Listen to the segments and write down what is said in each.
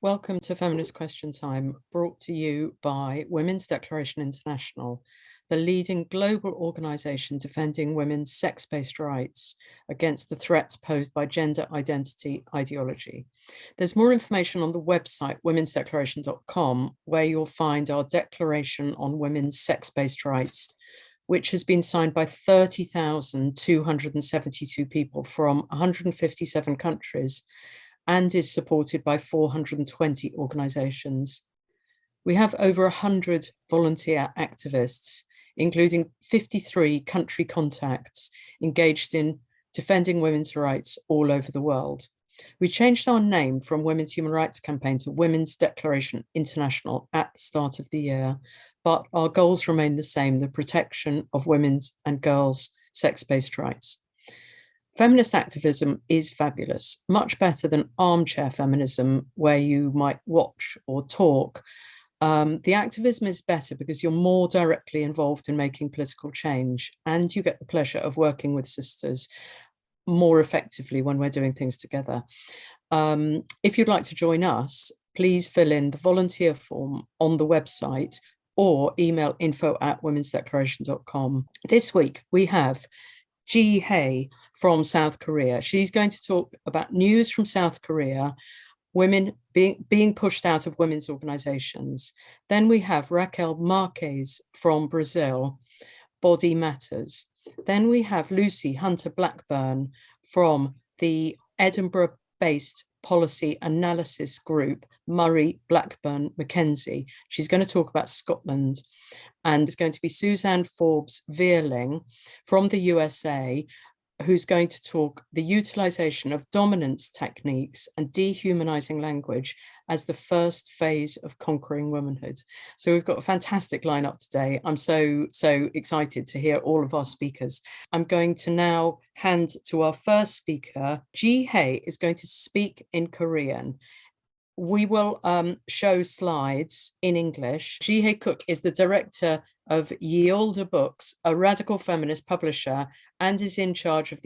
Welcome to Feminist Question Time, brought to you by Women's Declaration International, the leading global organization defending women's sex-based rights against the threats posed by gender identity ideology. There's more information on the website womensdeclaration.com, where you'll find our Declaration on Women's Sex-Based Rights, which has been signed by 30,272 people from 157 countries and is supported by 420 organizations. We have over 100 volunteer activists, including 53 country contacts engaged in defending women's rights all over the world. We changed our name from Women's Human Rights Campaign to Women's Declaration International at the start of the year, but our goals remain the same: the protection of women's and girls' sex-based rights. Feminist activism is fabulous, much better than armchair feminism, where you might watch or talk. The activism is better because you're more directly involved in making political change, and you get the pleasure of working with sisters more effectively when we're doing things together. If you'd like to join us, please fill in the volunteer form on the website or email info@womensdeclaration.com. This week, we have Jihye from South Korea. She's going to talk about news from South Korea, women being pushed out of women's organizations. Then we have Raquel Marques from Brazil, Body Matters. Then we have Lucy Hunter Blackburn from the Edinburgh-based policy analysis group, MurrayBlackburnMackenzie. She's going to talk about Scotland. And it's going to be Suzanne Forbes-Vierling from the USA, who's going to talk the utilization of dominance techniques and dehumanizing language as the first phase of conquering womanhood. So we've got a fantastic lineup today. I'm so excited to hear all of our speakers. I'm going to now hand to our first speaker. Jihye is going to speak in Korean. We will show slides in English. Jihye Kuk is the director of Yeolda Books, a radical feminist publisher, and is in charge of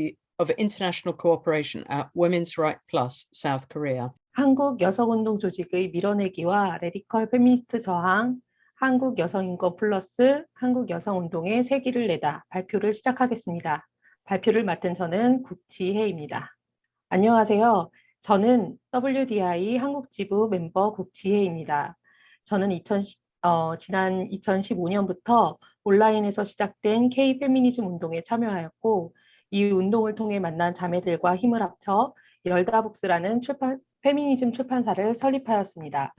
international cooperation at Women's Right Plus South Korea. 한국 여성운동 조직의 밀어내기와 레디컬 페미니스트 저항, 한국 여성인권 플러스 한국 여성운동의 새 길을 내다 발표를 시작하겠습니다. 발표를 맡은 저는 국지혜입니다. 안녕하세요. 저는 WDI 한국지부 멤버 국지혜입니다. 저는 지난 2015년부터 온라인에서 시작된 K-페미니즘 운동에 참여하였고, 이 운동을 통해 만난 자매들과 힘을 합쳐 열다 북스라는 페미니즘 출판사를 설립하였습니다.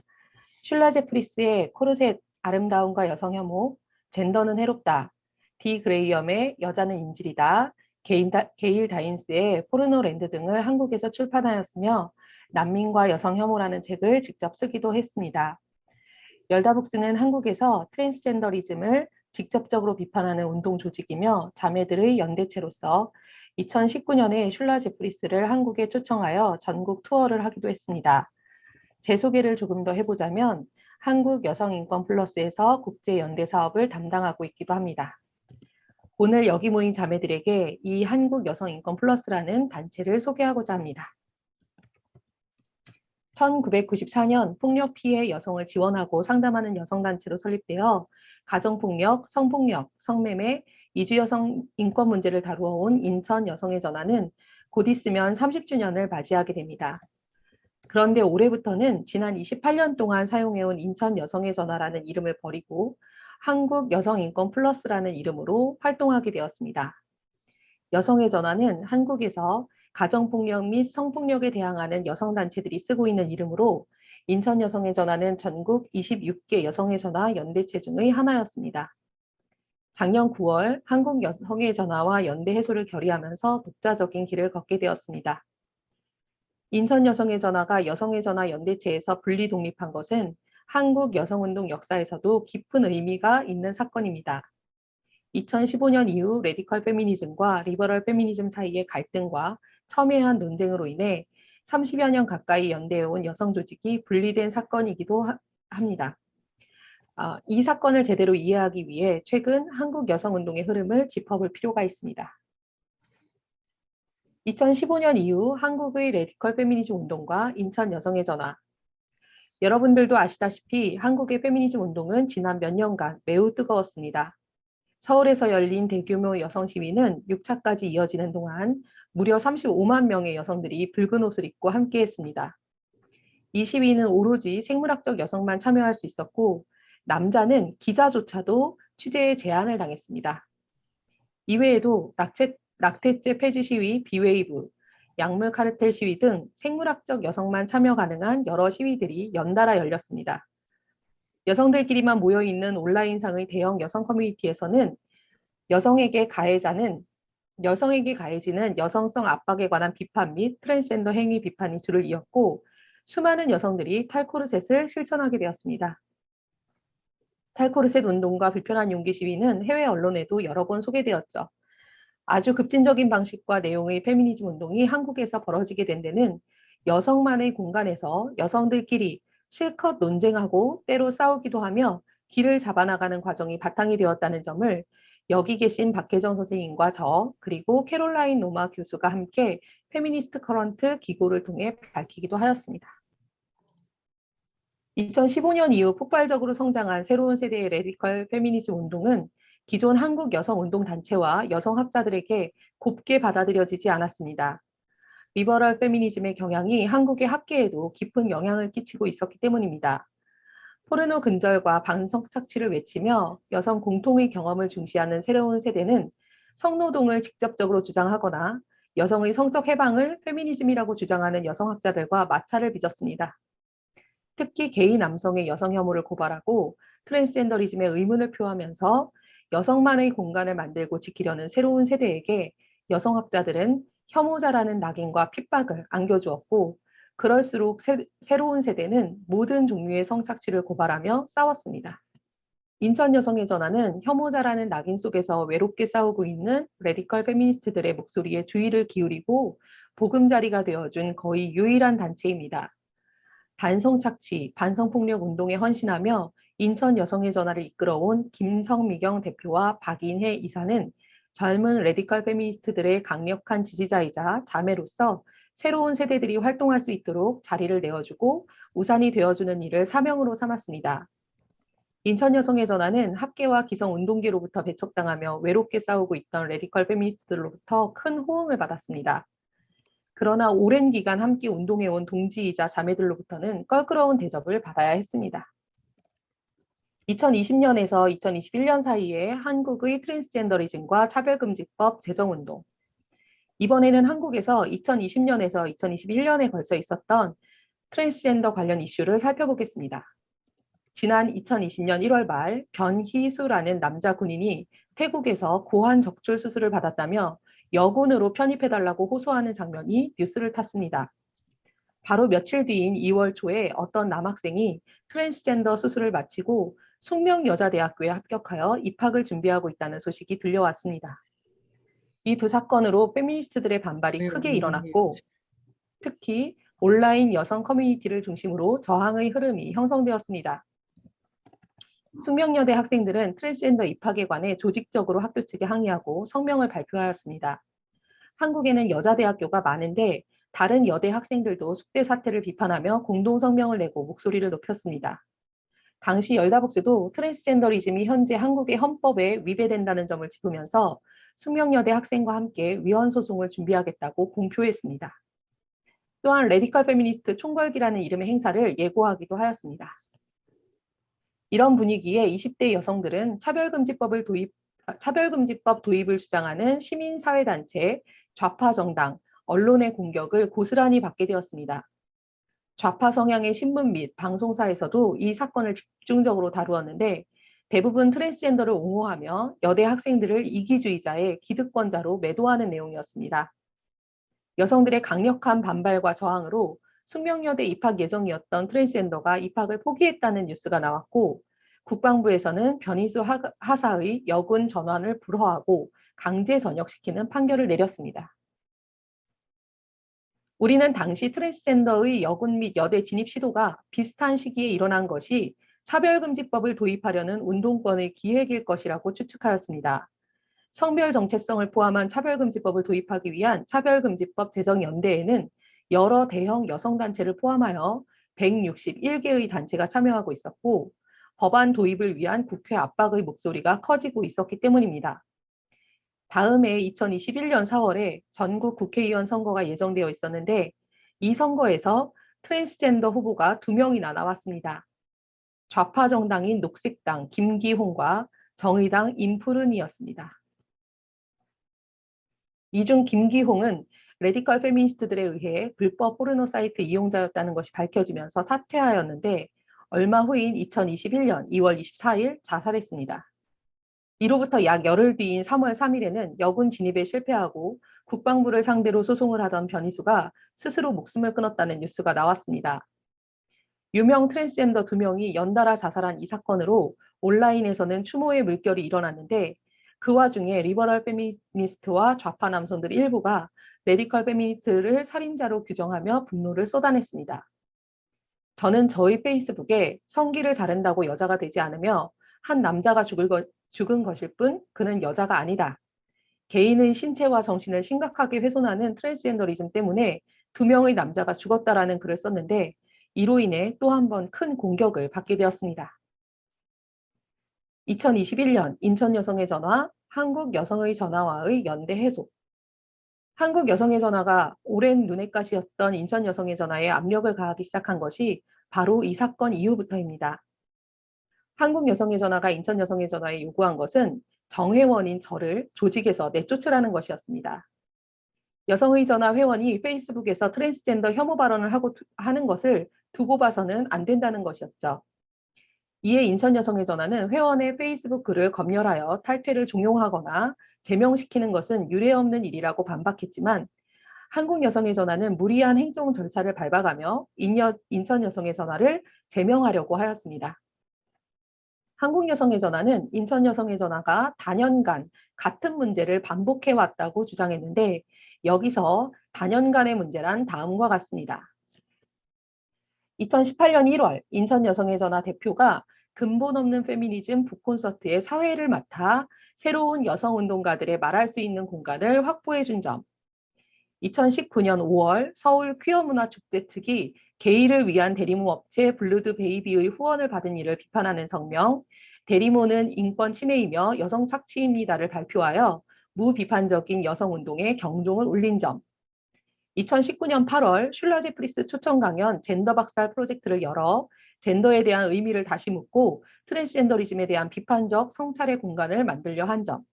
슐라 제프리스의 코르셋, 아름다움과 여성 혐오, 젠더는 해롭다, 디 그레이엄의 여자는 인질이다, 게일 다인스의 포르노랜드 등을 한국에서 출판하였으며 난민과 여성 혐오라는 책을 직접 쓰기도 했습니다. 열다북스는 한국에서 트랜스젠더리즘을 직접적으로 비판하는 운동 조직이며 자매들의 연대체로서 2019년에 슐라 제프리스를 한국에 초청하여 전국 투어를 하기도 했습니다. 제 소개를 조금 더 해보자면 한국 여성인권 플러스에서 국제연대 사업을 담당하고 있기도 합니다. 오늘 여기 모인 자매들에게 이 한국 여성인권 플러스라는 단체를 소개하고자 합니다. 1994년 폭력 피해 여성을 지원하고 상담하는 여성단체로 설립되어 가정폭력, 성폭력, 성매매, 이주 여성 인권 문제를 다루어온 인천 여성의 전화는 곧 있으면 30주년을 맞이하게 됩니다. 그런데 올해부터는 지난 28년 동안 사용해온 인천 여성의 전화라는 이름을 버리고 한국 여성인권 플러스라는 이름으로 활동하게 되었습니다. 여성의 전화는 한국에서 가정폭력 및 성폭력에 대항하는 여성단체들이 쓰고 있는 이름으로 인천 여성의 전화는 전국 26개 여성의 전화 연대체 중의 하나였습니다. 작년 9월 한국 여성의 전화와 연대 해소를 결의하면서 독자적인 길을 걷게 되었습니다. 인천 여성의 전화가 여성의 전화 연대체에서 분리 독립한 것은 한국 여성운동 역사에서도 깊은 의미가 있는 사건입니다. 2015년 이후 레디컬 페미니즘과 리버럴 페미니즘 사이의 갈등과 첨예한 논쟁으로 인해 30여 년 가까이 연대해온 여성 조직이 분리된 사건이기도 합니다. 이 사건을 제대로 이해하기 위해 최근 한국 여성운동의 흐름을 짚어볼 필요가 있습니다. 2015년 이후 한국의 레디컬 페미니즘 운동과 인천 여성의 전화, 여러분들도 아시다시피 한국의 페미니즘 운동은 지난 몇 년간 매우 뜨거웠습니다. 서울에서 열린 대규모 여성 시위는 6차까지 이어지는 동안 무려 35만 명의 여성들이 붉은 옷을 입고 함께했습니다. 이 시위는 오로지 생물학적 여성만 참여할 수 있었고 남자는 기자조차도 취재에 제한을 당했습니다. 이외에도 낙태죄 폐지 시위, 비웨이브, 약물 카르텔 시위 등 생물학적 여성만 참여 가능한 여러 시위들이 연달아 열렸습니다. 여성들끼리만 모여있는 온라인상의 대형 여성 커뮤니티에서는 여성에게 가해지는 여성성 압박에 관한 비판 및 트랜스젠더 행위 비판이 줄을 이었고 수많은 여성들이 탈코르셋을 실천하게 되었습니다. 탈코르셋 운동과 불편한 용기 시위는 해외 언론에도 여러 번 소개되었죠. 아주 급진적인 방식과 내용의 페미니즘 운동이 한국에서 벌어지게 된 데는 여성만의 공간에서 여성들끼리 실컷 논쟁하고 때로 싸우기도 하며 길을 잡아나가는 과정이 바탕이 되었다는 점을 여기 계신 박혜정 선생님과 저 그리고 캐롤라인 노마 교수가 함께 페미니스트 커런트 기고를 통해 밝히기도 하였습니다. 2015년 이후 폭발적으로 성장한 새로운 세대의 레디컬 페미니즘 운동은 기존 한국 여성 운동 단체와 여성학자들에게 곱게 받아들여지지 않았습니다. 리버럴 페미니즘의 경향이 한국의 학계에도 깊은 영향을 끼치고 있었기 때문입니다. 포르노 근절과 반성 착취를 외치며 여성 공통의 경험을 중시하는 새로운 세대는 성노동을 직접적으로 주장하거나 여성의 성적 해방을 페미니즘이라고 주장하는 여성학자들과 마찰을 빚었습니다. 특히 게이 남성의 여성 혐오를 고발하고 트랜스젠더리즘의 의문을 표하면서 여성만의 공간을 만들고 지키려는 새로운 세대에게 여성학자들은 혐오자라는 낙인과 핍박을 안겨주었고 그럴수록 새로운 세대는 모든 종류의 성착취를 고발하며 싸웠습니다. 인천 여성의 전화는 혐오자라는 낙인 속에서 외롭게 싸우고 있는 레디컬 페미니스트들의 목소리에 주의를 기울이고 보금자리가 되어준 거의 유일한 단체입니다. 반성착취, 반성폭력 운동에 헌신하며 인천 여성의 전화를 이끌어온 김성미경 대표와 박인혜 이사는 젊은 레디컬 페미니스트들의 강력한 지지자이자 자매로서 새로운 세대들이 활동할 수 있도록 자리를 내어주고 우산이 되어주는 일을 사명으로 삼았습니다. 인천 여성의 전화는 학계와 기성 운동계로부터 배척당하며 외롭게 싸우고 있던 레디컬 페미니스트들로부터 큰 호응을 받았습니다. 그러나 오랜 기간 함께 운동해온 동지이자 자매들로부터는 껄끄러운 대접을 받아야 했습니다. 2020년에서 2021년 사이에 한국의 트랜스젠더리즘과 차별금지법 제정운동. 이번에는 한국에서 2020년에서 2021년에 걸쳐 있었던 트랜스젠더 관련 이슈를 살펴보겠습니다. 지난 2020년 1월 말 변희수라는 남자 군인이 태국에서 고환 적출 수술을 받았다며 여군으로 편입해달라고 호소하는 장면이 뉴스를 탔습니다. 바로 며칠 뒤인 2월 초에 어떤 남학생이 트랜스젠더 수술을 마치고 숙명여자대학교에 합격하여 입학을 준비하고 있다는 소식이 들려왔습니다. 이 두 사건으로 페미니스트들의 반발이 크게 일어났고 특히 온라인 여성 커뮤니티를 중심으로 저항의 흐름이 형성되었습니다. 숙명여대 학생들은 트랜스젠더 입학에 관해 조직적으로 학교 측에 항의하고 성명을 발표하였습니다. 한국에는 여자대학교가 많은데 다른 여대 학생들도 숙대 사태를 비판하며 공동 성명을 내고 목소리를 높였습니다. 당시 열다북스도 트랜스젠더리즘이 현재 한국의 헌법에 위배된다는 점을 짚으면서 숙명여대 학생과 함께 위헌 소송을 준비하겠다고 공표했습니다. 또한 레디컬 페미니스트 총궐기라는 이름의 행사를 예고하기도 하였습니다. 이런 분위기에 20대 여성들은 차별금지법 도입을 주장하는 시민사회단체, 좌파정당, 언론의 공격을 고스란히 받게 되었습니다. 좌파 성향의 신문 및 방송사에서도 이 사건을 집중적으로 다루었는데 대부분 트랜스젠더를 옹호하며 여대 학생들을 이기주의자의 기득권자로 매도하는 내용이었습니다. 여성들의 강력한 반발과 저항으로 숙명여대 입학 예정이었던 트랜스젠더가 입학을 포기했다는 뉴스가 나왔고 국방부에서는 변희수 하사의 여군 전환을 불허하고 강제 전역시키는 판결을 내렸습니다. 우리는 당시 트랜스젠더의 여군 및 여대 진입 시도가 비슷한 시기에 일어난 것이 차별금지법을 도입하려는 운동권의 기획일 것이라고 추측하였습니다. 성별 정체성을 포함한 차별금지법을 도입하기 위한 차별금지법 제정연대에는 여러 대형 여성단체를 포함하여 161개의 단체가 참여하고 있었고 법안 도입을 위한 국회 압박의 목소리가 커지고 있었기 때문입니다. 다음해 2021년 4월에 전국 국회의원 선거가 예정되어 있었는데 이 선거에서 트랜스젠더 후보가 2명이나 나왔습니다. 좌파 정당인 녹색당 김기홍과 정의당 임푸른이었습니다. 이 중 김기홍은 레디컬 페미니스트들에 의해 불법 포르노 사이트 이용자였다는 것이 밝혀지면서 사퇴하였는데 얼마 후인 2021년 2월 24일 자살했습니다. 이로부터 약 열흘 뒤인 3월 3일에는 여군 진입에 실패하고 국방부를 상대로 소송을 하던 변희수가 스스로 목숨을 끊었다는 뉴스가 나왔습니다. 유명 트랜스젠더 2명이 연달아 자살한 이 사건으로 온라인에서는 추모의 물결이 일어났는데 그 와중에 리버럴 페미니스트와 좌파 남성들 일부가 레디컬 페미니스트를 살인자로 규정하며 분노를 쏟아냈습니다. 저는 저희 페이스북에 성기를 자른다고 여자가 되지 않으며 한 남자가 죽은 것일 뿐 그는 여자가 아니다. 개인의 신체와 정신을 심각하게 훼손하는 트랜스젠더리즘 때문에 2명의 남자가 죽었다라는 글을 썼는데 이로 인해 또 한 번 큰 공격을 받게 되었습니다. 2021년 인천 여성의 전화, 한국 여성의 전화와의 연대 해소. 한국 여성의 전화가 오랜 눈엣가시였던 인천 여성의 전화에 압력을 가하기 시작한 것이 바로 이 사건 이후부터입니다. 한국 여성의 전화가 인천 여성의 전화에 요구한 것은 정회원인 저를 조직에서 내쫓으라는 것이었습니다. 여성의 전화 회원이 페이스북에서 트랜스젠더 혐오 발언을 하는 것을 두고 봐서는 안 된다는 것이었죠. 이에 인천 여성의 전화는 회원의 페이스북 글을 검열하여 탈퇴를 종용하거나 제명시키는 것은 유례없는 일이라고 반박했지만 한국 여성의 전화는 무리한 행정 절차를 밟아가며 인천 여성의 전화를 제명하려고 하였습니다. 한국 여성의 전화는 인천 여성의 전화가 단연간 같은 문제를 반복해왔다고 주장했는데 여기서 단연간의 문제란 다음과 같습니다. 2018년 1월 인천 여성의 전화 대표가 근본 없는 페미니즘 북콘서트의 사회를 맡아 새로운 여성운동가들의 말할 수 있는 공간을 확보해 준 점. 2019년 5월 서울 퀴어문화축제 측이 게이를 위한 대리모 업체 블루드 베이비의 후원을 받은 일을 비판하는 성명, 대리모는 인권 침해이며 여성 착취입니다를 발표하여 무비판적인 여성운동에 경종을 울린 점. 2019년 8월 슐라제 프리스 초청 강연 젠더 박살 프로젝트를 열어 젠더에 대한 의미를 다시 묻고 트랜스젠더리즘에 대한 비판적 성찰의 공간을 만들려 한 점.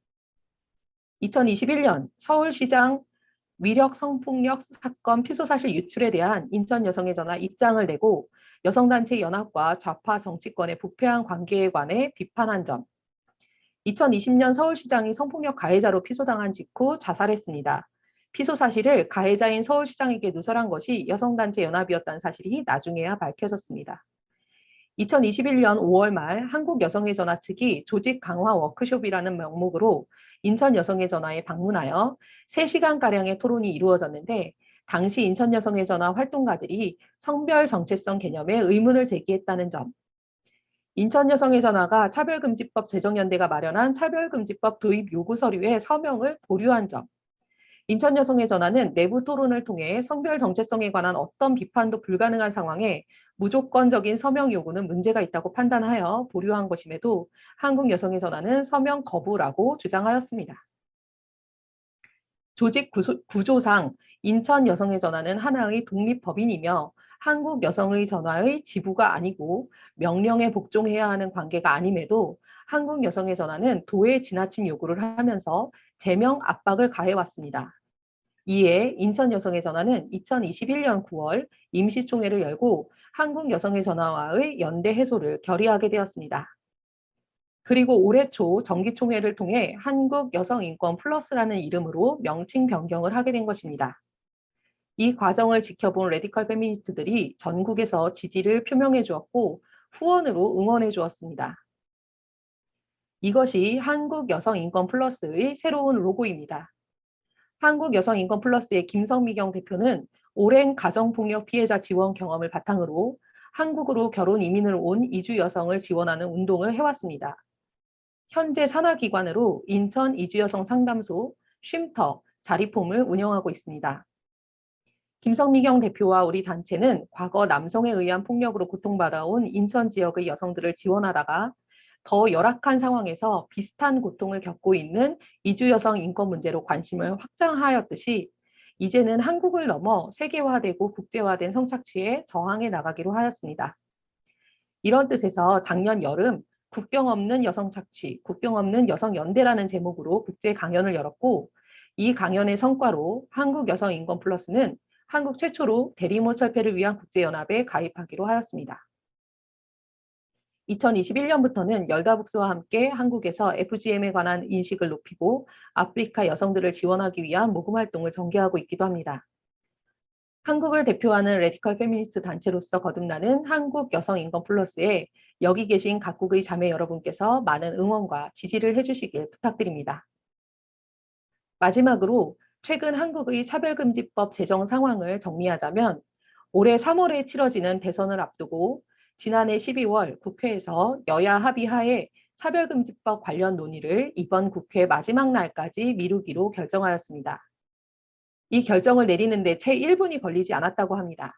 2021년 서울시장 위력 성폭력 사건 피소 사실 유출에 대한 인천 여성의 전화 입장을 내고 여성단체 연합과 좌파 정치권의 부패한 관계에 관해 비판한 점. 2020년 서울시장이 성폭력 가해자로 피소당한 직후 자살했습니다. 피소 사실을 가해자인 서울시장에게 누설한 것이 여성단체 연합이었다는 사실이 나중에야 밝혀졌습니다. 2021년 5월 말 한국 여성의 전화 측이 조직 강화 워크숍이라는 명목으로 인천 여성의 전화에 방문하여 3시간가량의 토론이 이루어졌는데 당시 인천 여성의 전화 활동가들이 성별 정체성 개념에 의문을 제기했다는 점, 인천 여성의 전화가 차별금지법 제정연대가 마련한 차별금지법 도입 요구 서류에 서명을 보류한 점, 인천 여성의 전화는 내부 토론을 통해 성별 정체성에 관한 어떤 비판도 불가능한 상황에 무조건적인 서명 요구는 문제가 있다고 판단하여 보류한 것임에도 한국 여성의 전화는 서명 거부라고 주장하였습니다. 조직 구조상 인천 여성의 전화는 하나의 독립법인이며 한국 여성의 전화의 지부가 아니고 명령에 복종해야 하는 관계가 아님에도 한국 여성의 전화는 도에 지나친 요구를 하면서 제명 압박을 가해왔습니다. 이에 인천 여성의 전화는 2021년 9월 임시총회를 열고 한국 여성의 전화와의 연대 해소를 결의하게 되었습니다. 그리고 올해 초 정기총회를 통해 한국 여성인권 플러스라는 이름으로 명칭 변경을 하게 된 것입니다. 이 과정을 지켜본 레디컬 페미니스트들이 전국에서 지지를 표명해 주었고 후원으로 응원해 주었습니다. 이것이 한국 여성인권 플러스의 새로운 로고입니다. 한국 여성인권 플러스의 김성미경 대표는 오랜 가정폭력 피해자 지원 경험을 바탕으로 한국으로 결혼 이민을 온 이주 여성을 지원하는 운동을 해왔습니다. 현재 산하기관으로 인천 이주여성 상담소, 쉼터, 자리폼을 운영하고 있습니다. 김성미경 대표와 우리 단체는 과거 남성에 의한 폭력으로 고통받아온 인천 지역의 여성들을 지원하다가 더 열악한 상황에서 비슷한 고통을 겪고 있는 이주 여성 인권 문제로 관심을 확장하였듯이 이제는 한국을 넘어 세계화되고 국제화된 성착취에 저항해 나가기로 하였습니다. 이런 뜻에서 작년 여름 국경 없는 여성 착취, 국경 없는 여성 연대라는 제목으로 국제 강연을 열었고 이 강연의 성과로 한국 여성 인권 플러스는 한국 최초로 대리모 철폐를 위한 국제연합에 가입하기로 하였습니다. 2021년부터는 열다북스와 함께 한국에서 FGM에 관한 인식을 높이고 아프리카 여성들을 지원하기 위한 모금 활동을 전개하고 있기도 합니다. 한국을 대표하는 레디컬 페미니스트 단체로서 거듭나는 한국 여성 인권 플러스에 여기 계신 각국의 자매 여러분께서 많은 응원과 지지를 해주시길 부탁드립니다. 마지막으로 최근 한국의 차별금지법 제정 상황을 정리하자면 올해 3월에 치러지는 대선을 앞두고 지난해 12월 국회에서 여야 합의하에 차별금지법 관련 논의를 이번 국회 마지막 날까지 미루기로 결정하였습니다. 이 결정을 내리는데 채 1분이 걸리지 않았다고 합니다.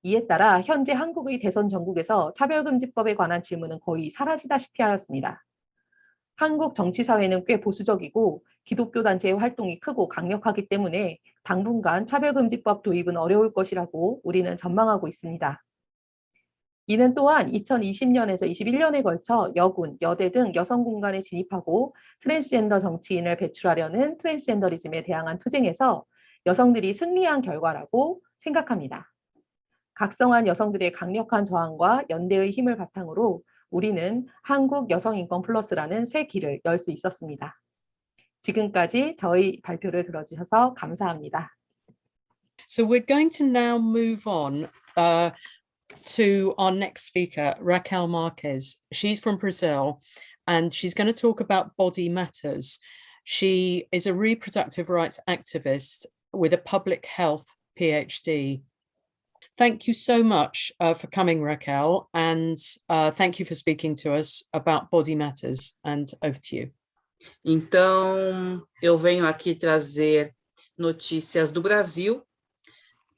이에 따라 현재 한국의 대선 전국에서 차별금지법에 관한 질문은 거의 사라지다시피 하였습니다. 한국 정치사회는 꽤 보수적이고 기독교 단체의 활동이 크고 강력하기 때문에 당분간 차별금지법 도입은 어려울 것이라고 우리는 전망하고 있습니다. 이는 또한 2020년에서 21년에 걸쳐 여군, 여대 등 여성 공간에 진입하고 트랜스젠더 정치인을 배출하려는 트랜스젠더리즘에 대항한 투쟁에서 여성들이 승리한 결과라고 생각합니다. 각성한 여성들의 강력한 저항과 연대의 힘을 바탕으로 우리는 한국 여성인권 플러스라는 새 길을 열 수 있었습니다. 지금까지 저희 발표를 들어주셔서 감사합니다. So we're going to now move on to our next speaker, Raquel Marques. She's from Brazil and she's going to talk about body matters. She is a reproductive rights activist with a public health Ph.D. Thank you so much for coming, Raquel, and thank you for speaking to us about body matters, and over to you. Então, eu venho aqui trazer notícias do Brasil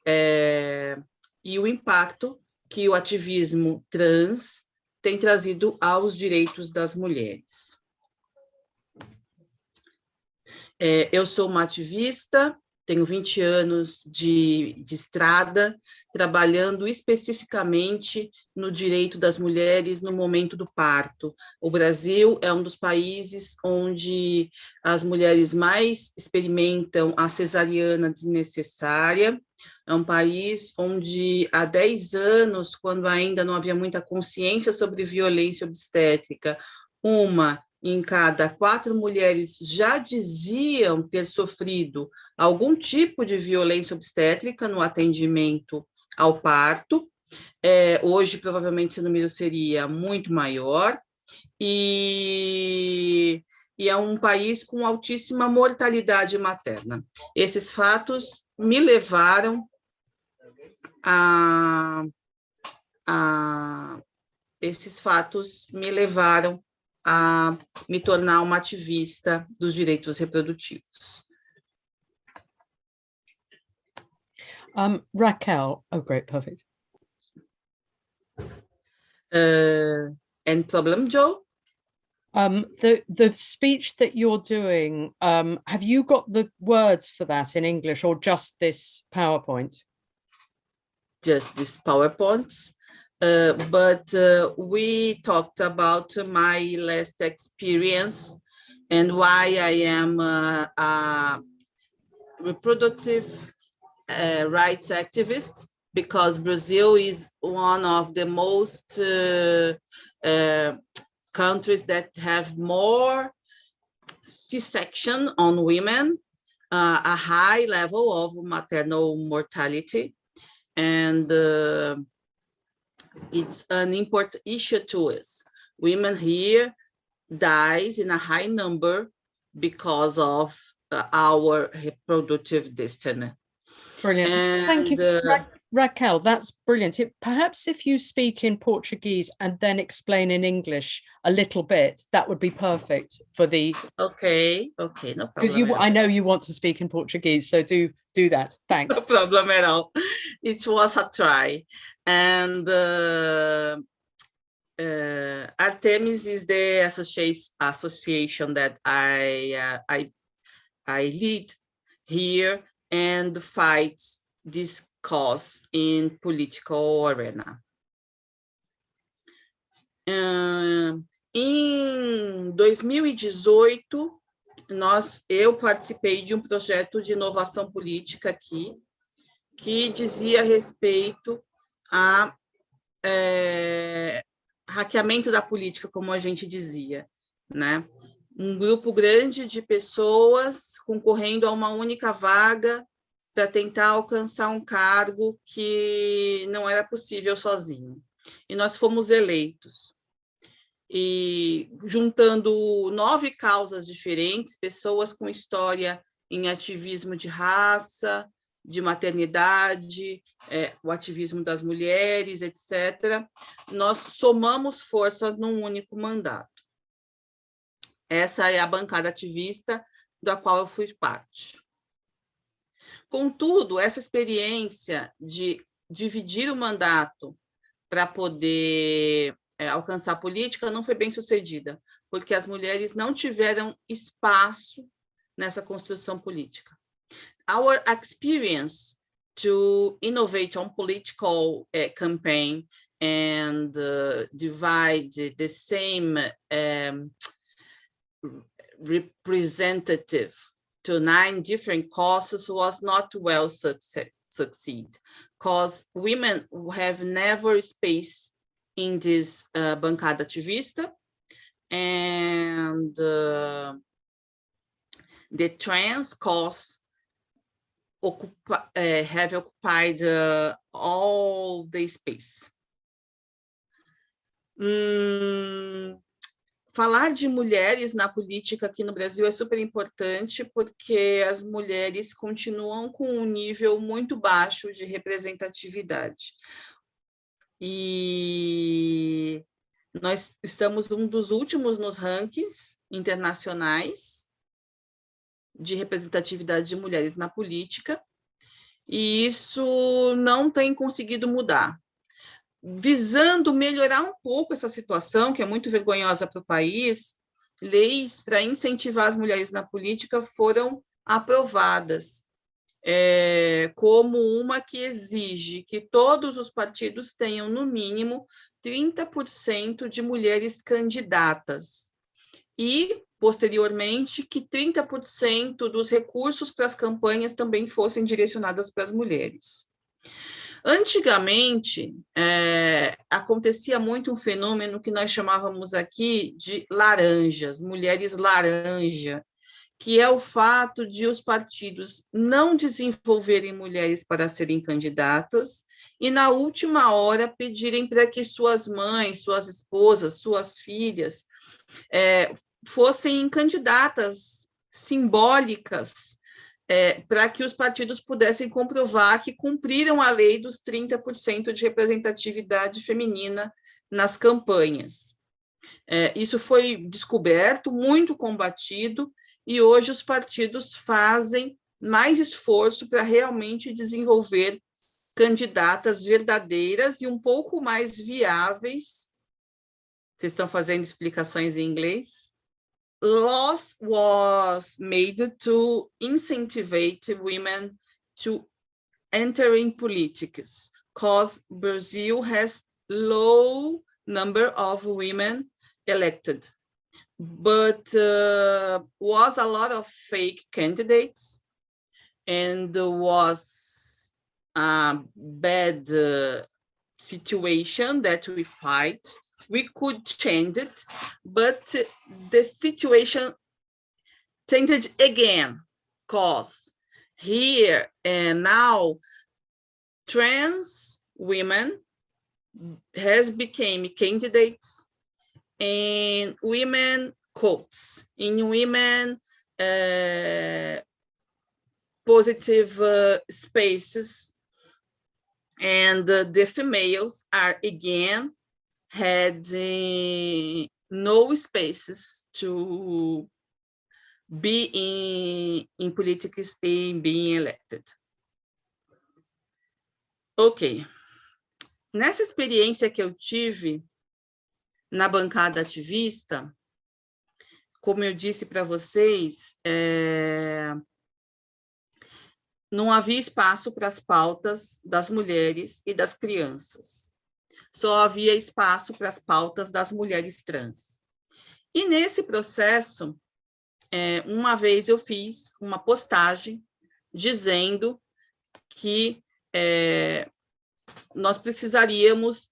e o impacto que o ativismo trans tem trazido aos direitos das mulheres. Eu sou uma ativista, tenho 20 anos de estrada, trabalhando especificamente no direito das mulheres no momento do parto. O Brasil é um dos países onde as mulheres mais experimentam a cesariana desnecessária. É um país onde há 10 anos, quando ainda não havia muita consciência sobre violência obstétrica, uma em cada 4 mulheres já diziam ter sofrido algum tipo de violência obstétrica no atendimento ao parto. Hoje, provavelmente, esse número seria muito maior. E é um país com altíssima mortalidade materna. Esses fatos me levaram a me tornar uma ativista dos direitos reprodutivos. Raquel, oh great, perfect. And problem, Joe? The speech that you're doing, have you got the words for that in English or just this PowerPoint? Just this PowerPoint. But we talked about my last experience and why I am a reproductive rights activist, because Brazil is one of the most countries that have more C-section on women, a high level of maternal mortality, and it's an important issue to us. Women here dies in a high number because of our reproductive destiny. Brilliant. And, thank you. Raquel, that's brilliant. Perhaps if you speak in Portuguese and then explain in English a little bit, that would be perfect for the. Okay, no Because problem. I know you want to speak in Portuguese, so do that. Thanks. No problem at all. It was a try, and Artemis is the association that I lead here and fights this cause in political arena. Em 2018, eu participei de um projeto de inovação política aqui, que dizia respeito a hackeamento da política, como a gente dizia, né? Um grupo grande de pessoas concorrendo a uma única vaga para tentar alcançar um cargo que não era possível sozinho. E nós fomos eleitos. E juntando 9 causas diferentes, pessoas com história em ativismo de raça, de maternidade, o ativismo das mulheres, etc., nós somamos forças num único mandato. Essa é a bancada ativista da qual eu fui parte. Contudo, essa experiência de dividir o mandato para poder alcançar a política não foi bem sucedida, porque as mulheres não tiveram espaço nessa construção política. Our experience to innovate on political campaign and divide the same representative to 9 different causes was not well succeed, because women have never space in this bancada ativista, and the trans cause have occupied all the space. Falar de mulheres na política aqui no Brasil é super importante, porque as mulheres continuam com um nível muito baixo de representatividade. E nós estamos um dos últimos nos rankings internacionais de representatividade de mulheres na política, e isso não tem conseguido mudar. Visando melhorar um pouco essa situação, que é muito vergonhosa para o país, leis para incentivar as mulheres na política foram aprovadas, como uma que exige que todos os partidos tenham, no mínimo, 30% de mulheres candidatas, e, posteriormente, que 30% dos recursos para as campanhas também fossem direcionadas para as mulheres. Antigamente, acontecia muito um fenômeno que nós chamávamos aqui de laranjas, mulheres laranja, que é o fato de os partidos não desenvolverem mulheres para serem candidatas e, na última hora, pedirem para que suas mães, suas esposas, suas filhas fossem candidatas simbólicas, para que os partidos pudessem comprovar que cumpriram a lei dos 30% de representatividade feminina nas campanhas. Isso foi descoberto, muito combatido, e hoje os partidos fazem mais esforço para realmente desenvolver candidatas verdadeiras e um pouco mais viáveis. Vocês estão fazendo explicações em inglês? Laws was made to incentivize women to enter in politics, because Brazil has low number of women elected, but was a lot of fake candidates, and was a bad situation that we fight. We could change it, but the situation changed again, because here and now trans women has become candidates in women quotes, in women positive spaces And the females are again had no spaces to be in politics and being elected. Ok. Nessa experiência que eu tive na bancada ativista, como eu disse para vocês, não havia espaço para as pautas das mulheres e das crianças. Só havia espaço para as pautas das mulheres trans. E nesse processo, uma vez eu fiz uma postagem dizendo que nós precisaríamos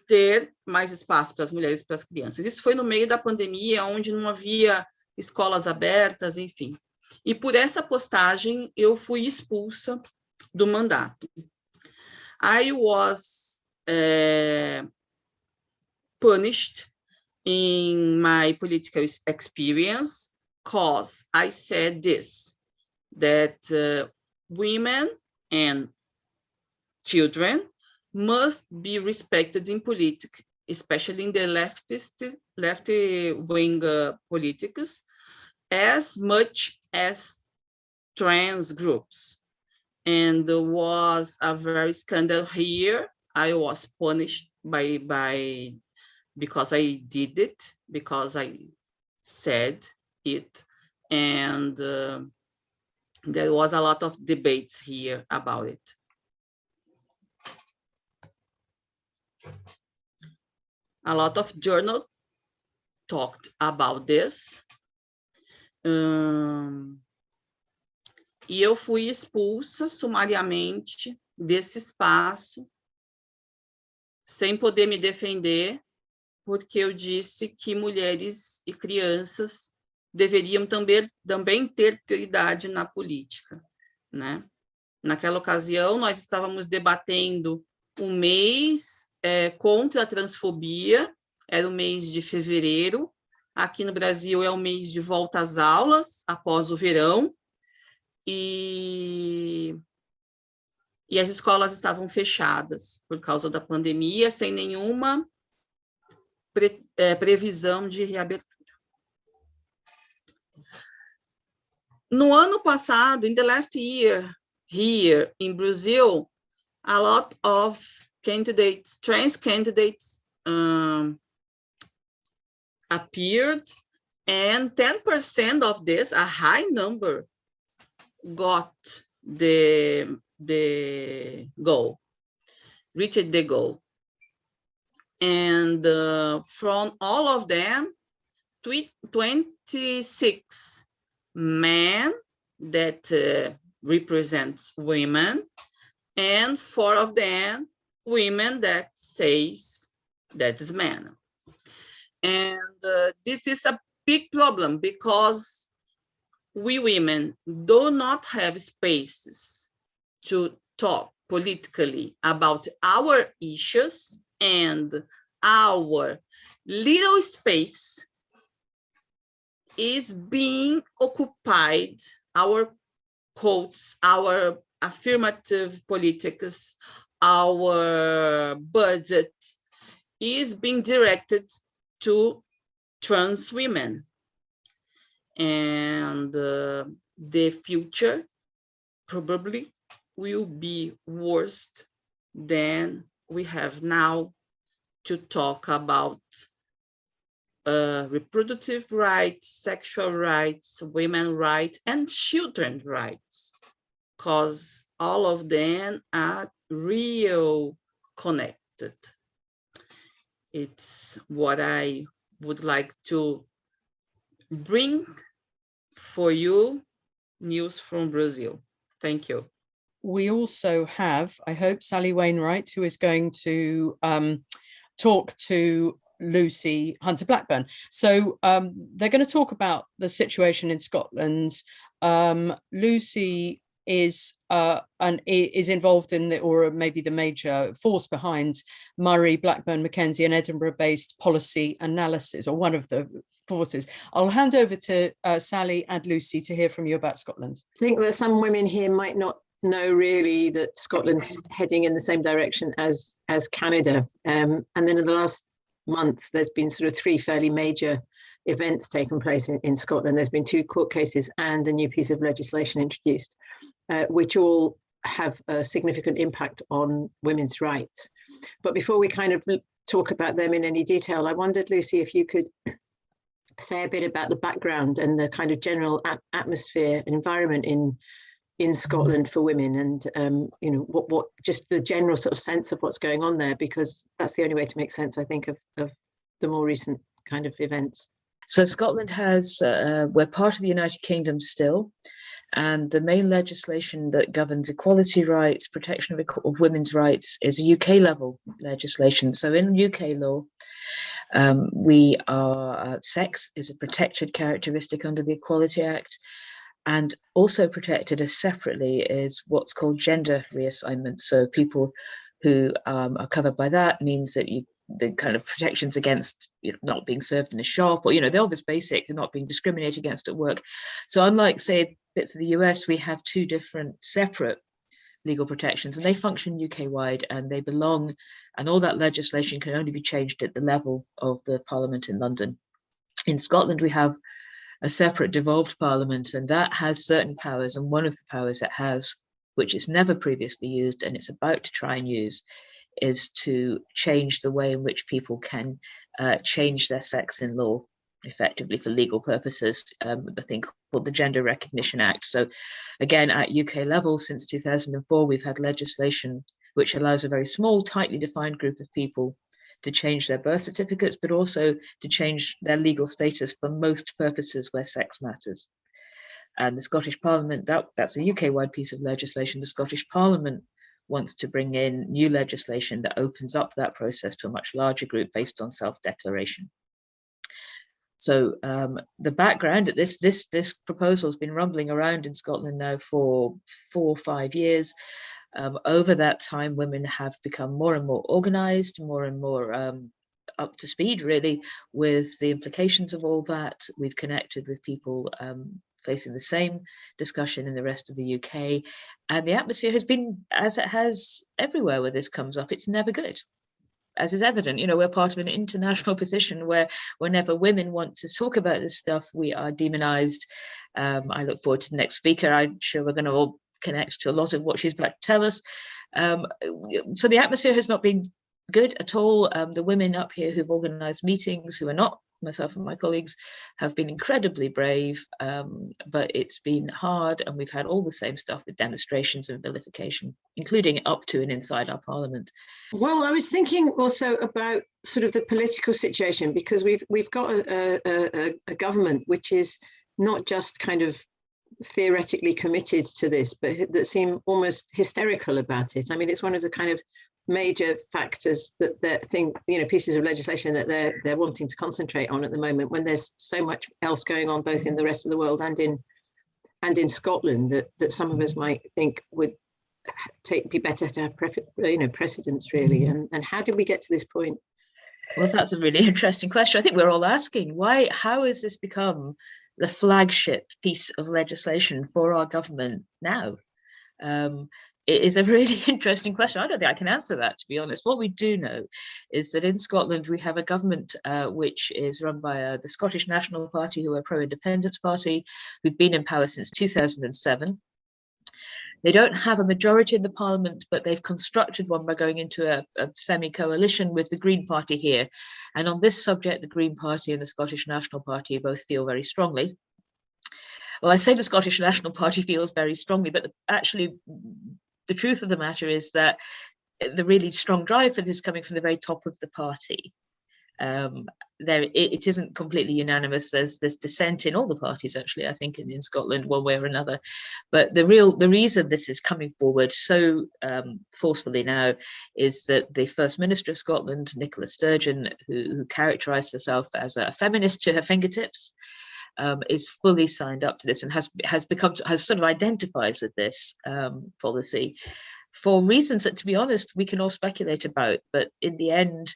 ter mais espaço para as mulheres e para as crianças. Isso foi no meio da pandemia, onde não havia escolas abertas, enfim. E por essa postagem, eu fui expulsa do mandato. I was punished in my political experience because I said this, that women and children must be respected in politics, especially in the left-wing politics, as much as trans groups. And there was a very scandal here. I was punished because I did it, because I said it, and there was a lot of debates here about it. A lot of journals talked about this. E eu fui expulsa sumariamente desse espaço, sem poder me defender, porque eu disse que mulheres e crianças deveriam também ter prioridade na política, né? Naquela ocasião, nós estávamos debatendo um mês contra a transfobia, era o mês de fevereiro. Aqui no Brasil é o mês de volta às aulas, após o verão, e as escolas estavam fechadas por causa da pandemia, sem nenhuma previsão de reabertura. No ano passado, in the last year, here in Brazil, a lot of candidates, trans candidates, appeared, and 10% of this, a high number, got the goal, reached the goal. And from all of them, 26 men that represents women, and 4 of them women that says that is men. And this is a big problem because we women do not have spaces to talk politically about our issues, and our little space is being occupied, our quotes, our affirmative politics, our budget is being directed to trans women. And the future probably will be worse than we have now to talk about reproductive rights, sexual rights, women's rights, and children's rights, because all of them are real connected. It's what I would like to bring for you, news from Brazil. Thank you. We also have, I hope, Sally Wainwright, who is going to talk to Lucy Hunter Blackburn. So they're going to talk about the situation in Scotland. Lucy is involved in or maybe the major force behind MurrayBlackburnMackenzie, an Edinburgh-based policy analysis, or one of the forces. I'll hand over to Sally and Lucy to hear from you about Scotland. I think that some women here might not know really that Scotland's heading in the same direction as Canada. And then in the last month, there's been sort of 3 fairly major events taken place in Scotland. There's been 2 court cases and a new piece of legislation introduced, which all have a significant impact on women's rights. But before we kind of talk about them in any detail, I wondered, Lucy, if you could say a bit about the background and the kind of general atmosphere and environment in Scotland for women, and you know, what just the general sort of sense of what's going on there, because that's the only way to make sense, I think, of the more recent kind of events. So Scotland has, we're part of the United Kingdom still, and the main legislation that governs equality rights, protection of women's rights, is a UK level legislation. So in UK law, we are, sex is a protected characteristic under the Equality Act, and also protected as separately is what's called gender reassignment. So people who are covered by that means that the kind of protections against not being served in a shop, or the obvious basic, not being discriminated against at work. So unlike, say, bits of the US, we have 2 different separate legal protections, and they function UK-wide, and they belong, and all that legislation can only be changed at the level of the Parliament in London. In Scotland, we have a separate devolved Parliament, and that has certain powers, and one of the powers it has, which it's never previously used and it's about to try and use, is to change the way in which people can change their sex in law effectively for legal purposes, a thing called the Gender Recognition Act. So again, at UK level, since 2004, we've had legislation which allows a very small, tightly defined group of people to change their birth certificates, but also to change their legal status for most purposes where sex matters. And the Scottish Parliament, that's a UK-wide piece of legislation. The Scottish Parliament wants to bring in new legislation that opens up that process to a much larger group based on self-declaration. So the background at this proposal has been rumbling around in Scotland now for 4 or 5 years. Over that time, women have become more and more organised, more and more up to speed, really, with the implications of all that. We've connected with people facing the same discussion in the rest of the UK. And the atmosphere has been, as it has everywhere where this comes up, it's never good. As is evident, we're part of an international position where whenever women want to talk about this stuff, we are demonized. I look forward to the next speaker. I'm sure we're going to all connect to a lot of what she's about to tell us. So the atmosphere has not been good at all. The women up here who've organized meetings, who are not myself and my colleagues, have been incredibly brave, but it's been hard, and we've had all the same stuff with demonstrations and vilification, including up to and inside our parliament. Well, I was thinking also about sort of the political situation, because we've got a government which is not just kind of theoretically committed to this, but that seem almost hysterical about it. I mean, it's one of the kind of major factors that they think, pieces of legislation that they're wanting to concentrate on at the moment, when there's so much else going on both in the rest of the world and in Scotland that some of us might think would be better to have precedents, really. And how did we get to this point? Well, that's a really interesting question. I think we're all asking, how has this become the flagship piece of legislation for our government now? It is a really interesting question. I don't think I can answer that, to be honest. What we do know is that in Scotland, we have a government which is run by the Scottish National Party, who are a pro-independence party, who've been in power since 2007. They don't have a majority in the parliament, but they've constructed one by going into a semi-coalition with the Green Party here. And on this subject, the Green Party and the Scottish National Party both feel very strongly. Well, I say the Scottish National Party feels very strongly, but actually the truth of the matter is that the really strong drive for this is coming from the very top of the party. It isn't completely unanimous. There's dissent in all the parties, actually, I think, in Scotland, one way or another. But the reason this is coming forward so forcefully now is that the First Minister of Scotland, Nicola Sturgeon, who characterised herself as a feminist to her fingertips, is fully signed up to this and has sort of identifies with this policy for reasons that, to be honest, we can all speculate about. But in the end,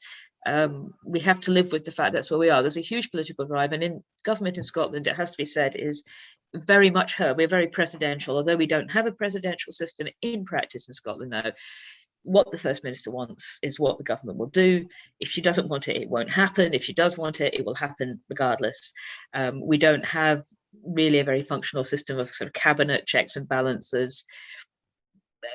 we have to live with the fact that's where we are. There's a huge political drive, and in government in Scotland, it has to be said, is very much her. We're very presidential, although we don't have a presidential system in practice in Scotland now. What the First Minister wants is what the government will do. If she doesn't want it, it won't happen. If she does want it, it will happen regardless. We don't have really a very functional system of sort of cabinet checks and balances.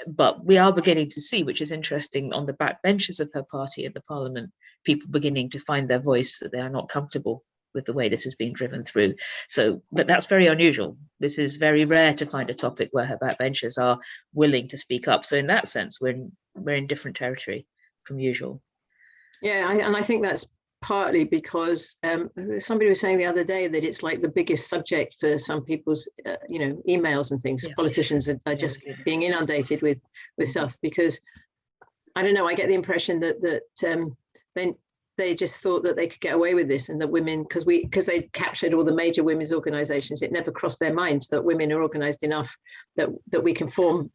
But we are beginning to see, which is interesting, on the backbenches of her party in the parliament, people beginning to find their voice, that they are not comfortable with the way this is being driven through. So, but that's very unusual. This is very rare to find a topic where her backbenchers are willing to speak up. So in that sense, we're in different territory from usual. Yeah, and I think that's partly because somebody was saying the other day that it's like the biggest subject for some people's, emails and things. Yeah. Politicians are just being inundated with stuff, because I don't know, I get the impression that they just thought that they could get away with this, and that women, because they captured all the major women's organizations, it never crossed their minds that women are organized enough that we can form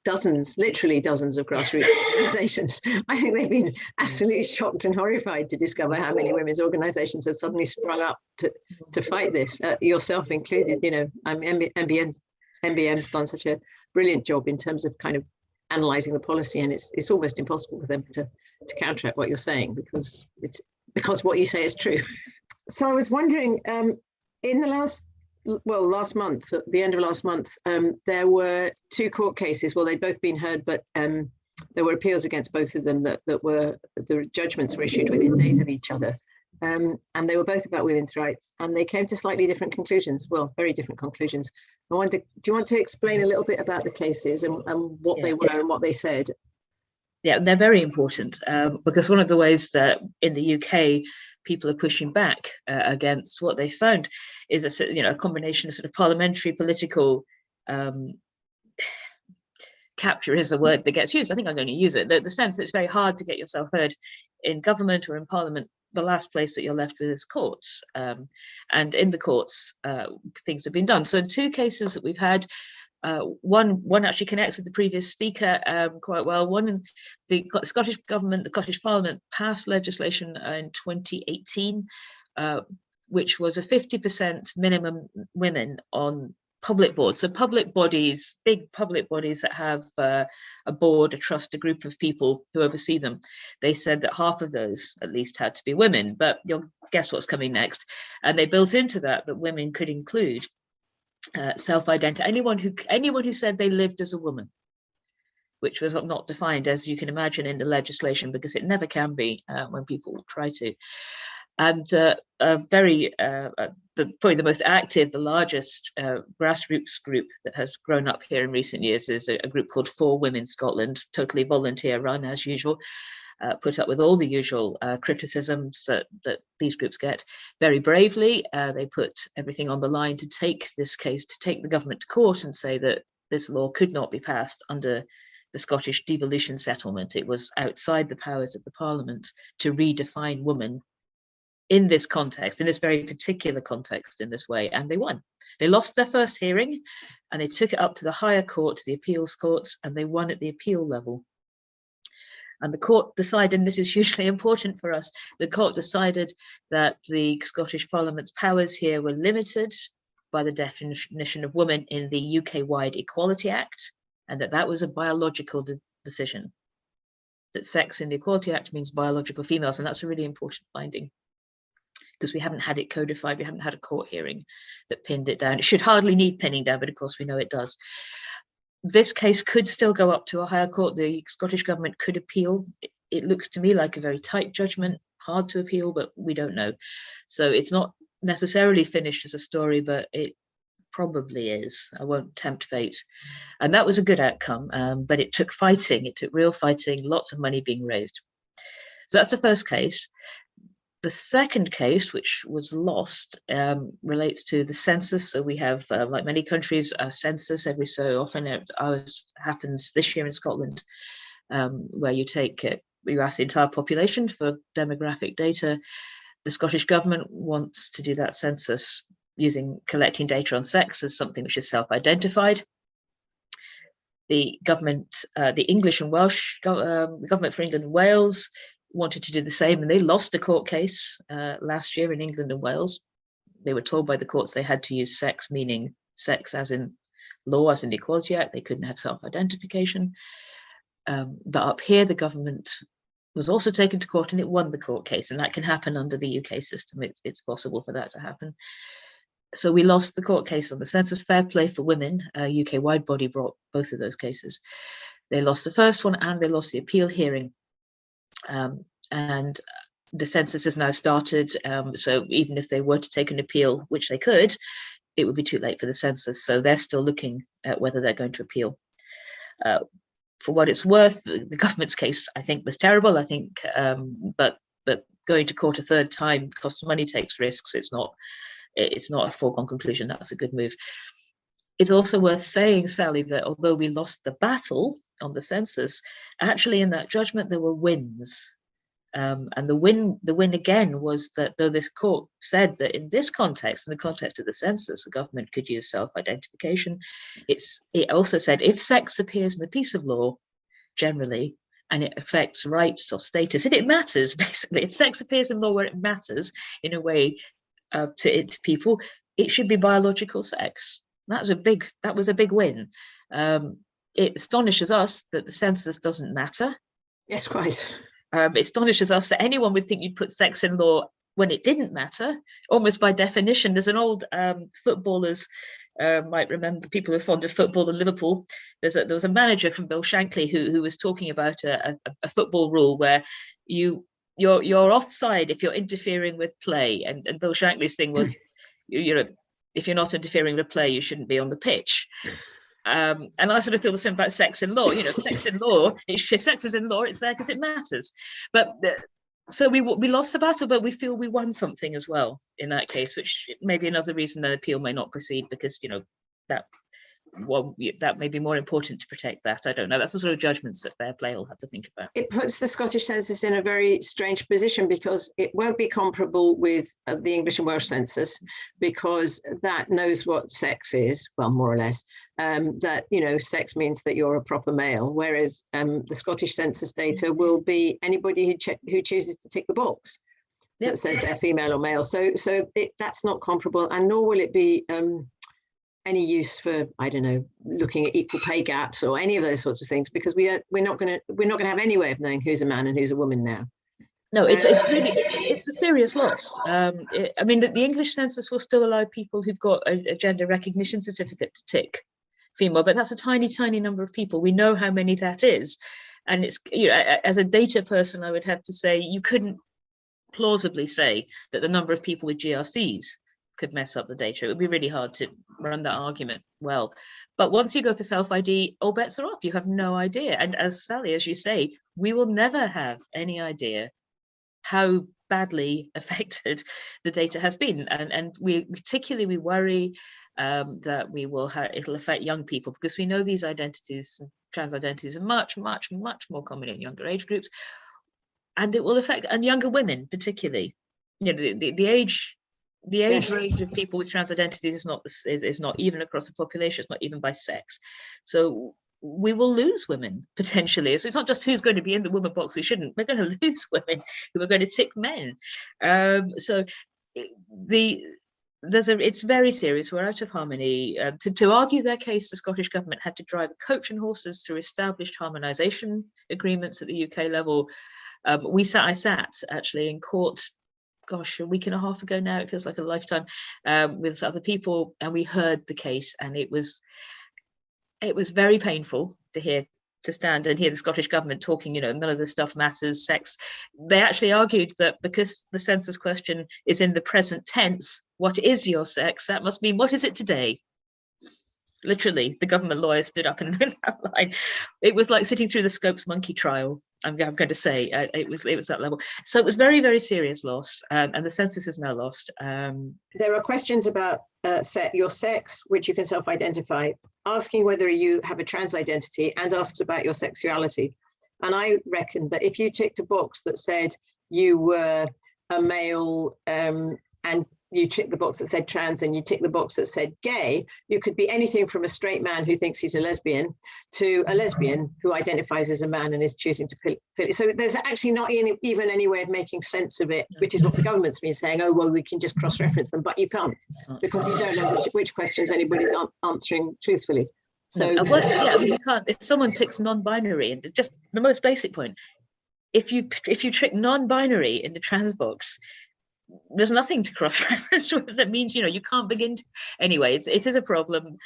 literally dozens of grassroots organizations. I think they've been absolutely shocked and horrified to discover how many women's organizations have suddenly sprung up to fight this, yourself included. MBM's done such a brilliant job in terms of kind of analyzing the policy, and it's almost impossible for them to counteract what you're saying, because what you say is true. So I was wondering, in the last month, at the end of last month, there were two court cases. Well, they'd both been heard, but there were appeals against both of them that were, the judgments were issued within days of each other. And they were both about women's rights, and they came to slightly different conclusions, well, very different conclusions. I wonder, do you want to explain a little bit about the cases and what they were and what they said? Yeah, they're very important, because one of the ways that in the UK people are pushing back against what they found is a combination of sort of parliamentary political capture is the word that gets used. I think I'm going to use it. The sense that it's very hard to get yourself heard in government or in parliament. The last place that you're left with is courts, and in the courts things have been done. So in two cases that we've had, one actually connects with the previous speaker quite well. One, the Scottish government, the Scottish Parliament passed legislation in 2018, which was a 50% minimum women on public boards. So public bodies, big public bodies that have a board, a trust, a group of people who oversee them. They said that half of those at least had to be women, but you'll guess what's coming next. And they built into that women could include self-identity, anyone who said they lived as a woman, which was not defined, as you can imagine, in the legislation, because it never can be when people try to. And probably the most active, the largest grassroots group that has grown up here in recent years is a group called For Women Scotland, totally volunteer run as usual. Put up with all the usual criticisms that these groups get. Very bravely, they put everything on the line to take this case, to take the government to court and say that this law could not be passed under the Scottish devolution settlement. It was outside the powers of the Parliament to redefine woman in this context, in this very particular context, in this way, and they won. They lost their first hearing, and they took it up to the higher court, to the appeals courts, and they won at the appeal level. And the court decided, and this is hugely important for us, the court decided that the Scottish Parliament's powers here were limited by the definition of woman in the UK-wide Equality Act, and that was a biological decision. That sex in the Equality Act means biological females, and that's a really important finding, because we haven't had it codified, we haven't had a court hearing that pinned it down. It should hardly need pinning down, but of course we know it does. This case could still go up to a higher court. The Scottish government could appeal. It looks to me like a very tight judgment, hard to appeal, but we don't know. So it's not necessarily finished as a story, but it probably is. I won't tempt fate. And that was a good outcome, but it took fighting. It took real fighting, lots of money being raised. So that's the first case. The second case, which was lost, relates to the census. So we have, like many countries, a census every so often. Ours happens this year in Scotland, where you ask the entire population for demographic data. The Scottish government wants to do that census collecting data on sex as something which is self-identified. The government, the English and Welsh, the government for England and Wales wanted to do the same, and they lost a court case last year in England and Wales. They were told by the courts they had to use sex, meaning sex as in law, as in the Equality Act. They couldn't have self-identification. But up here, the government was also taken to court and it won the court case, and that can happen under the UK system. It's possible for that to happen. So we lost the court case on the census. Fair play for women. A UK-wide body brought both of those cases. They lost the first one and they lost the appeal hearing. And the census has now started. So even if they were to take an appeal, which they could, it would be too late for the census. So they're still looking at whether they're going to appeal. For what it's worth, the government's case, I think, was terrible. I think, but going to court a third time costs money, takes risks. It's not a foregone conclusion. That's a good move. It's also worth saying, Sally, that although we lost the battle on the census, actually in that judgment there were wins. And the win again was that though this court said that in this context, in the context of the census, the government could use self-identification, it also said if sex appears in the piece of law generally and it affects rights or status, if it matters, basically, if sex appears in law where it matters in a way to people, it should be biological sex. That was a big win. It astonishes us that the census doesn't matter. Yes, quite. It astonishes us that anyone would think you'd put sex in law when it didn't matter, almost by definition. There's an old footballers might remember, people who are fond of football in Liverpool. There was a manager from Bill Shankly who was talking about a football rule where you're offside if you're interfering with play, and Bill Shankly's thing was, if you're not interfering with play, you shouldn't be on the pitch. And I sort of feel the same about sex in law. Sex in law, if sex is in law, it's there because it matters. But so we lost the battle, but we feel we won something as well in that case, which may be another reason that appeal may not proceed, because that may be more important to protect that. I don't know. That's the sort of judgments that Fair Play will have to think about. It puts the Scottish census in a very strange position because it won't be comparable with the English and Welsh census, because that knows what sex is, well, more or less. That sex means that you're a proper male, whereas the Scottish census data will be anybody who chooses to tick the box that says they're female or male. So that's not comparable, and nor will it be any use for, I don't know, looking at equal pay gaps or any of those sorts of things, because we're not going to have any way of knowing who's a man and who's a woman now. No, it's a serious loss. The English census will still allow people who've got a gender recognition certificate to tick female, but that's a tiny, tiny number of people. We know how many that is, and it's as a data person, I would have to say you couldn't plausibly say that the number of people with GRCs could mess up the data. It would be really hard to run that argument well. But once you go for self-ID, all bets are off. You have no idea. And as Sally, as you say, we will never have any idea how badly affected the data has been. And we worry that it'll affect young people, because we know these identities, trans identities, are much, much, much more common in younger age groups. And it will affect, and younger women particularly. The age range of people with trans identities is not even across the population. It's not even by sex. So we will lose women potentially. So it's not just who's going to be in the woman box who shouldn't. We're going to lose women who are going to tick men. It's very serious. We're out of harmony. To argue their case, the Scottish government had to drive a coach and horses through established harmonisation agreements at the UK level. I sat actually in court, a week and a half ago now, it feels like a lifetime, with other people, and we heard the case, and it was very painful to stand and hear the Scottish government talking, none of this stuff matters, sex. They actually argued that because the census question is in the present tense, what is your sex? That must mean, what is it today? Literally, the government lawyer stood up and went that line. It was like sitting through the Scopes monkey trial. I'm going to say it was that level. So it was very, very serious loss, and the census is now lost. There are questions about your sex, which you can self-identify, asking whether you have a trans identity, and asks about your sexuality. And I reckon that if you ticked a box that said you were a male and you tick the box that said trans and you tick the box that said gay, you could be anything from a straight man who thinks he's a lesbian to a lesbian who identifies as a man and is choosing to fill it. So there's actually not even any way of making sense of it, which is what the government's been saying, oh, well, we can just cross-reference them, but you can't, because you don't know which questions anybody's answering truthfully. So you can't. If someone ticks non-binary, and just the most basic point, if you trick non-binary in the trans box, there's nothing to cross-reference with. That means, you can't begin to, anyway, it is a problem.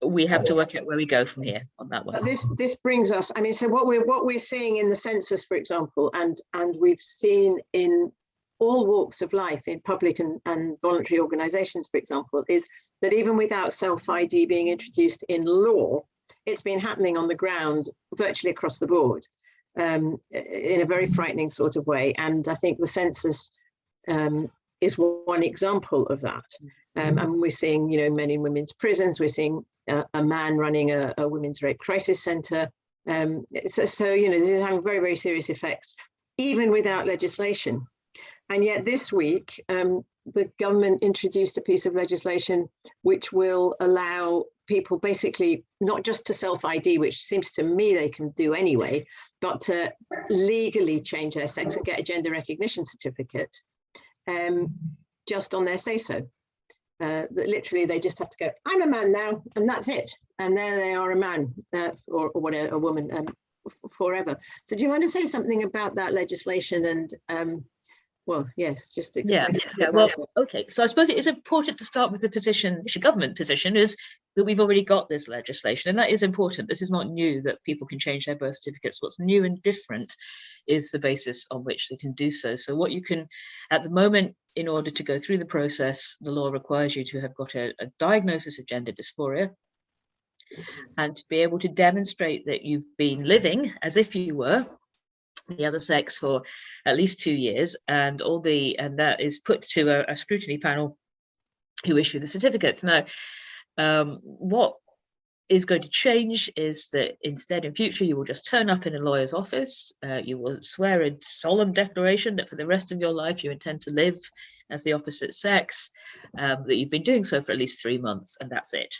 We have to work out where we go from here on that one. But this brings us, I mean, so what we're seeing in the census, for example, and we've seen in all walks of life, in public and voluntary organizations, for example, is that even without self-ID being introduced in law, it's been happening on the ground virtually across the board. In a very frightening sort of way. And I think the census is one example of that. And we're seeing, men in women's prisons, we're seeing a man running a women's rape crisis center. So, this is having very, very serious effects, even without legislation. And yet this week, the government introduced a piece of legislation which will allow people basically not just to self-ID, which seems to me they can do anyway, but to legally change their sex and get a gender recognition certificate just on their say-so. That literally they just have to go, I'm a man now, and that's it. And there they are, a man or whatever, a woman forever. So do you want to say something about that legislation and well, yes, just explain. Yeah. Well, okay. So I suppose it is important to start with the position, the government position is that we've already got this legislation, and that is important. This is not new that people can change their birth certificates. What's new and different is the basis on which they can do so. So what you can, at the moment, in order to go through the process, the law requires you to have got a diagnosis of gender dysphoria and to be able to demonstrate that you've been living as if you were the other sex for at least 2 years, and that is put to a scrutiny panel who issue the certificates. Now, what is going to change is that instead in future you will just turn up in a lawyer's office, you will swear a solemn declaration that for the rest of your life you intend to live as the opposite sex, that you've been doing so for at least 3 months, and that's it.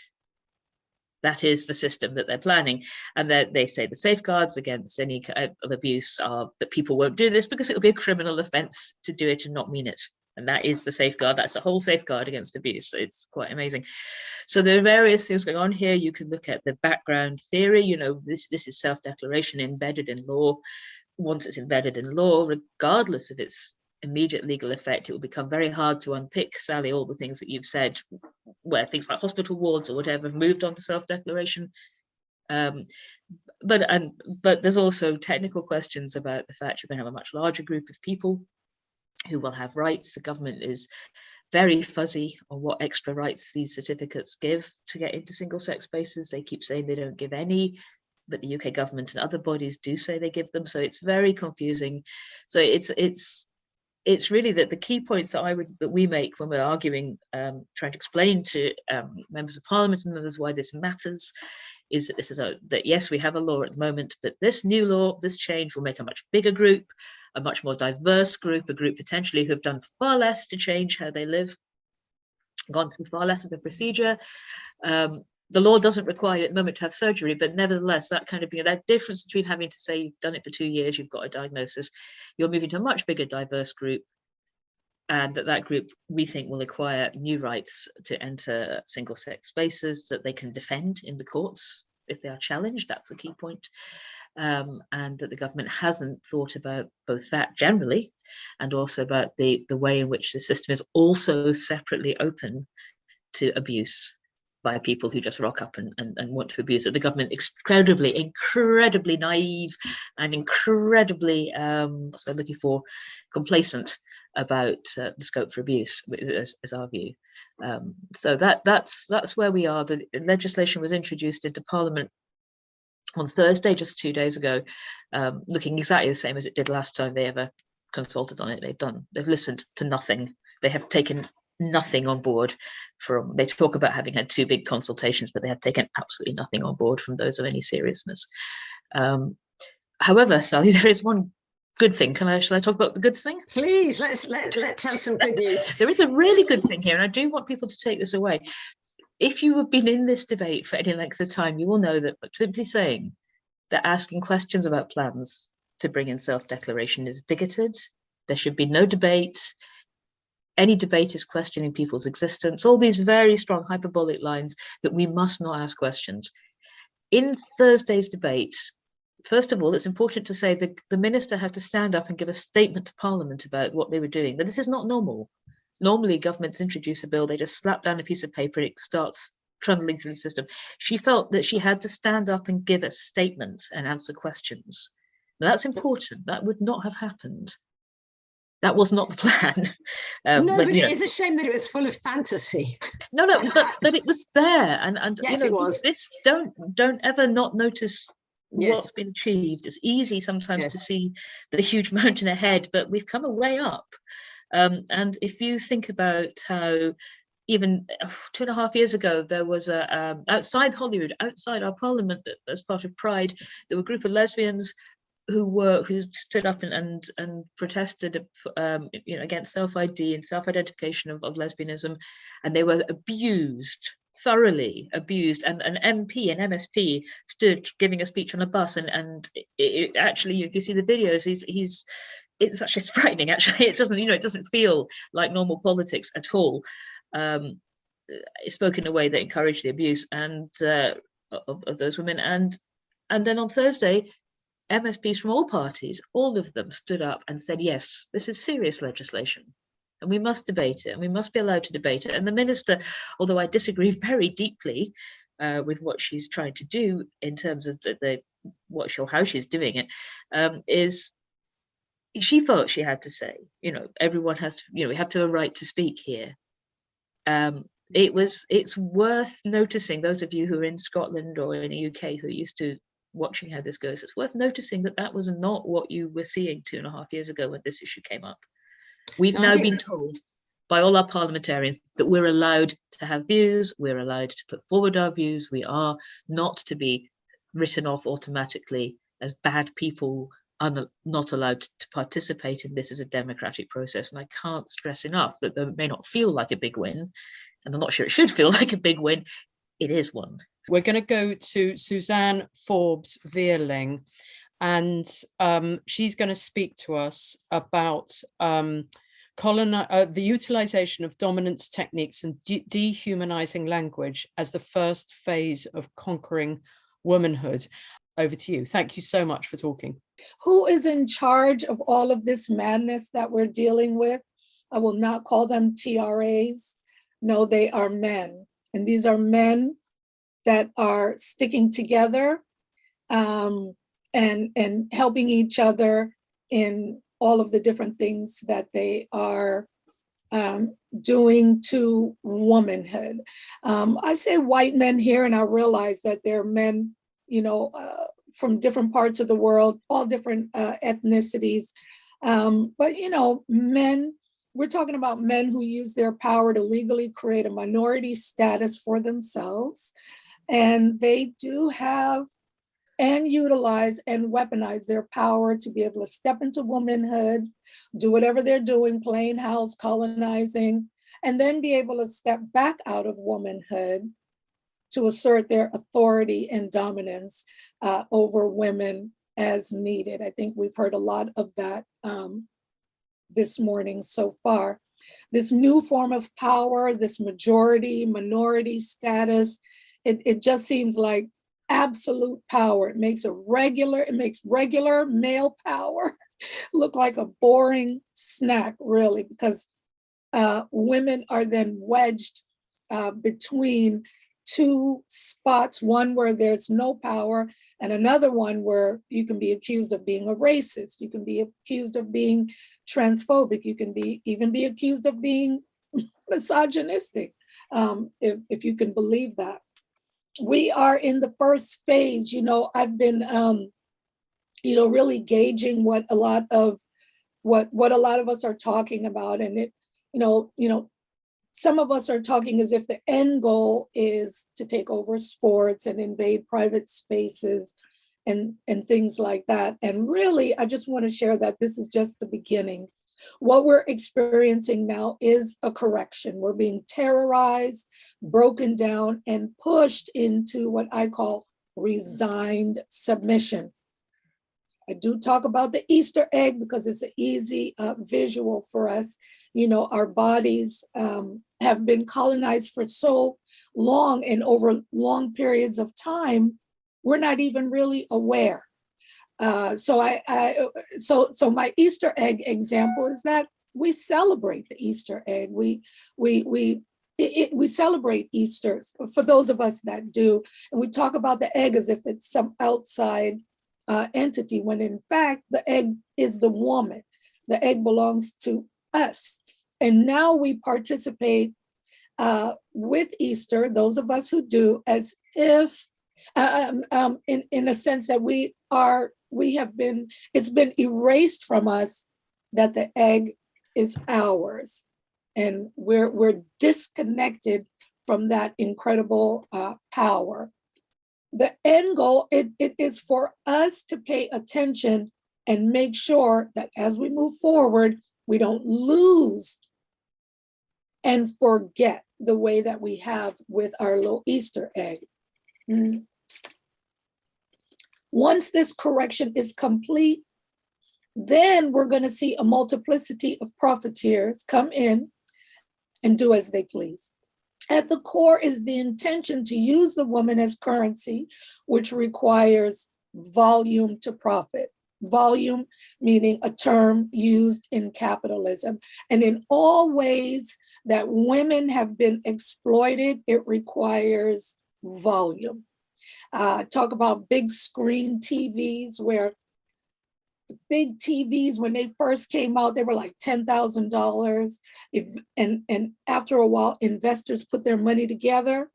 That is the system that they're planning. And they say the safeguards against any kind of abuse are that people won't do this because it will be a criminal offence to do it and not mean it. And that is the safeguard. That's the whole safeguard against abuse. It's quite amazing. So there are various things going on here. You can look at the background theory. This is self-declaration embedded in law. Once it's embedded in law, regardless of its immediate legal effect, it will become very hard to unpick, Sally, all the things that you've said, where things like hospital wards or whatever have moved on to self-declaration. But there's also technical questions about the fact you're going to have a much larger group of people who will have rights. The government is very fuzzy on what extra rights these certificates give to get into single-sex spaces. They keep saying they don't give any, but the UK government and other bodies do say they give them. So it's very confusing. So it's really that the key points that we make when we're arguing, trying to explain to members of parliament and others why this matters, is that that yes, we have a law at the moment, but this new law, this change will make a much bigger group, a much more diverse group, a group potentially who have done far less to change how they live, gone through far less of a procedure. The law doesn't require you at the moment to have surgery, but nevertheless, that kind of that difference between having to say you've done it for 2 years, you've got a diagnosis, you're moving to a much bigger, diverse group, and that group, we think, will acquire new rights to enter single-sex spaces that they can defend in the courts if they are challenged. That's the key point. And that the government hasn't thought about both that generally and also about the way in which the system is also separately open to abuse by people who just rock up and want to abuse it. The government incredibly naive and incredibly, what's I'm looking for, complacent about the scope for abuse, is our view. So that's where we are. The legislation was introduced into Parliament on Thursday, just 2 days ago, looking exactly the same as it did last time they ever consulted on it. They've listened to nothing. They have taken nothing on board they talk about having had 2 big consultations, but they have taken absolutely nothing on board from those of any seriousness. However, Sally, there is one good thing. Shall I talk about the good thing? Please, let's have some good news. There is a really good thing here, and I do want people to take this away. If you have been in this debate for any length of time, you will know that simply saying that asking questions about plans to bring in self-declaration is bigoted. There should be no debate. Any debate is questioning people's existence. All these very strong hyperbolic lines that we must not ask questions. In Thursday's debate, first of all, it's important to say that the minister had to stand up and give a statement to Parliament about what they were doing. But this is not normal. Normally, governments introduce a bill, they just slap down a piece of paper and it starts trundling through the system. She felt that she had to stand up and give a statement and answer questions. Now, that's important. That would not have happened. That was not the plan. But it is a shame that it was full of fantasy. No, but it was there, and yes, it was. This don't ever not notice what's been achieved. It's easy sometimes to see the huge mountain ahead, but we've come a way up. And if you think about how even 2.5 years ago, there was outside Hollywood, outside our parliament, as part of Pride, there were a group of lesbians who stood up and protested against self-ID and self-identification of lesbianism, and they were thoroughly abused, and an MP, an MSP, stood giving a speech on a bus, and it actually, if you see the videos, it's actually frightening. Actually, it doesn't feel like normal politics at all. It spoke in a way that encouraged the abuse and of those women, and then on Thursday, MSPs from all parties, all of them stood up and said, yes, this is serious legislation and we must debate it, and we must be allowed to debate it. And the minister, although I disagree very deeply with what she's trying to do in terms of how she's doing it, is she felt she had to say, everyone has to, we have to have a right to speak here. It's worth noticing, those of you who are in Scotland or in the UK who are used to watching how this goes, it's worth noticing that was not what you were seeing 2.5 years ago when this issue came up. We've now been told by all our parliamentarians that we're allowed to have views, we're allowed to put forward our views, we are not to be written off automatically as bad people, not allowed to participate in this as a democratic process. And I can't stress enough that though it may not feel like a big win, and I'm not sure it should feel like a big win, it is one. We're going to go to Suzanne Forbes-Vierling, and she's going to speak to us about the utilization of dominance techniques and dehumanizing language as the first phase of conquering womanhood. Over to you. Thank you so much for talking. Who is in charge of all of this madness that we're dealing with? I will not call them TRAs. No, they are men. And these are men that are sticking together and helping each other in all of the different things that they are doing to womanhood. I say white men here, and I realize that there are men, from different parts of the world, all different ethnicities. But, men, we're talking about men who use their power to legally create a minority status for themselves. And they do have and utilize and weaponize their power to be able to step into womanhood, do whatever they're doing, playing house, colonizing, and then be able to step back out of womanhood to assert their authority and dominance over women as needed. I think we've heard a lot of that this morning so far. This new form of power, this minority status, it just seems like absolute power. It makes regular male power look like a boring snack, really, because women are then wedged between two spots, one where there's no power and another one where you can be accused of being a racist, you can be accused of being transphobic, you can even be accused of being misogynistic, if you can believe that. We are in the first phase. I've been really gauging what a lot of us are talking about, and it some of us are talking as if the end goal is to take over sports and invade private spaces and things like that. And really, I just want to share that this is just the beginning. What we're experiencing now is a correction. We're being terrorized, broken down, and pushed into what I call resigned submission. I do talk about the Easter egg because it's an easy visual for us. You know, our bodies have been colonized for so long and over long periods of time, we're not even really aware. So my Easter egg example is that we celebrate the Easter egg. We celebrate Easter for those of us that do, and we talk about the egg as if it's some outside entity, when in fact the egg is the woman. The egg belongs to us, and now we participate with Easter. Those of us who do, as if in a sense that it's been erased from us that the egg is ours, and we're disconnected from that incredible power. The end goal, it is for us to pay attention and make sure that as we move forward, we don't lose and forget the way that we have with our little Easter egg. Once this correction is complete, then we're going to see a multiplicity of profiteers come in and do as they please. At the core is the intention to use the woman as currency, which requires volume to profit. Volume meaning a term used in capitalism. And in all ways that women have been exploited, it requires volume. Talk about big screen TVs, where big TVs, when they first came out, they were like $10,000. And after a while, investors put their money together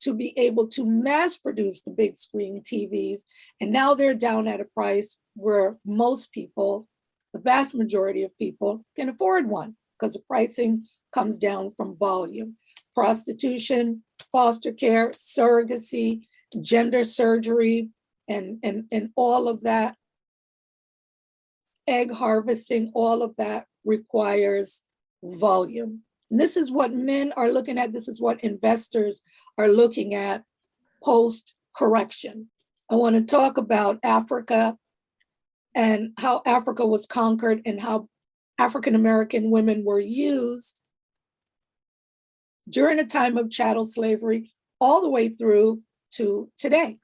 to be able to mass produce the big screen TVs. And now they're down at a price where most people, the vast majority of people, can afford one because the pricing comes down from volume. Prostitution, foster care, surrogacy, gender surgery, and all of that, egg harvesting, all of that requires volume. And this is what men are looking at. This is what investors are looking at post-correction. I want to talk about Africa and how Africa was conquered and how African-American women were used during a time of chattel slavery all the way through to today.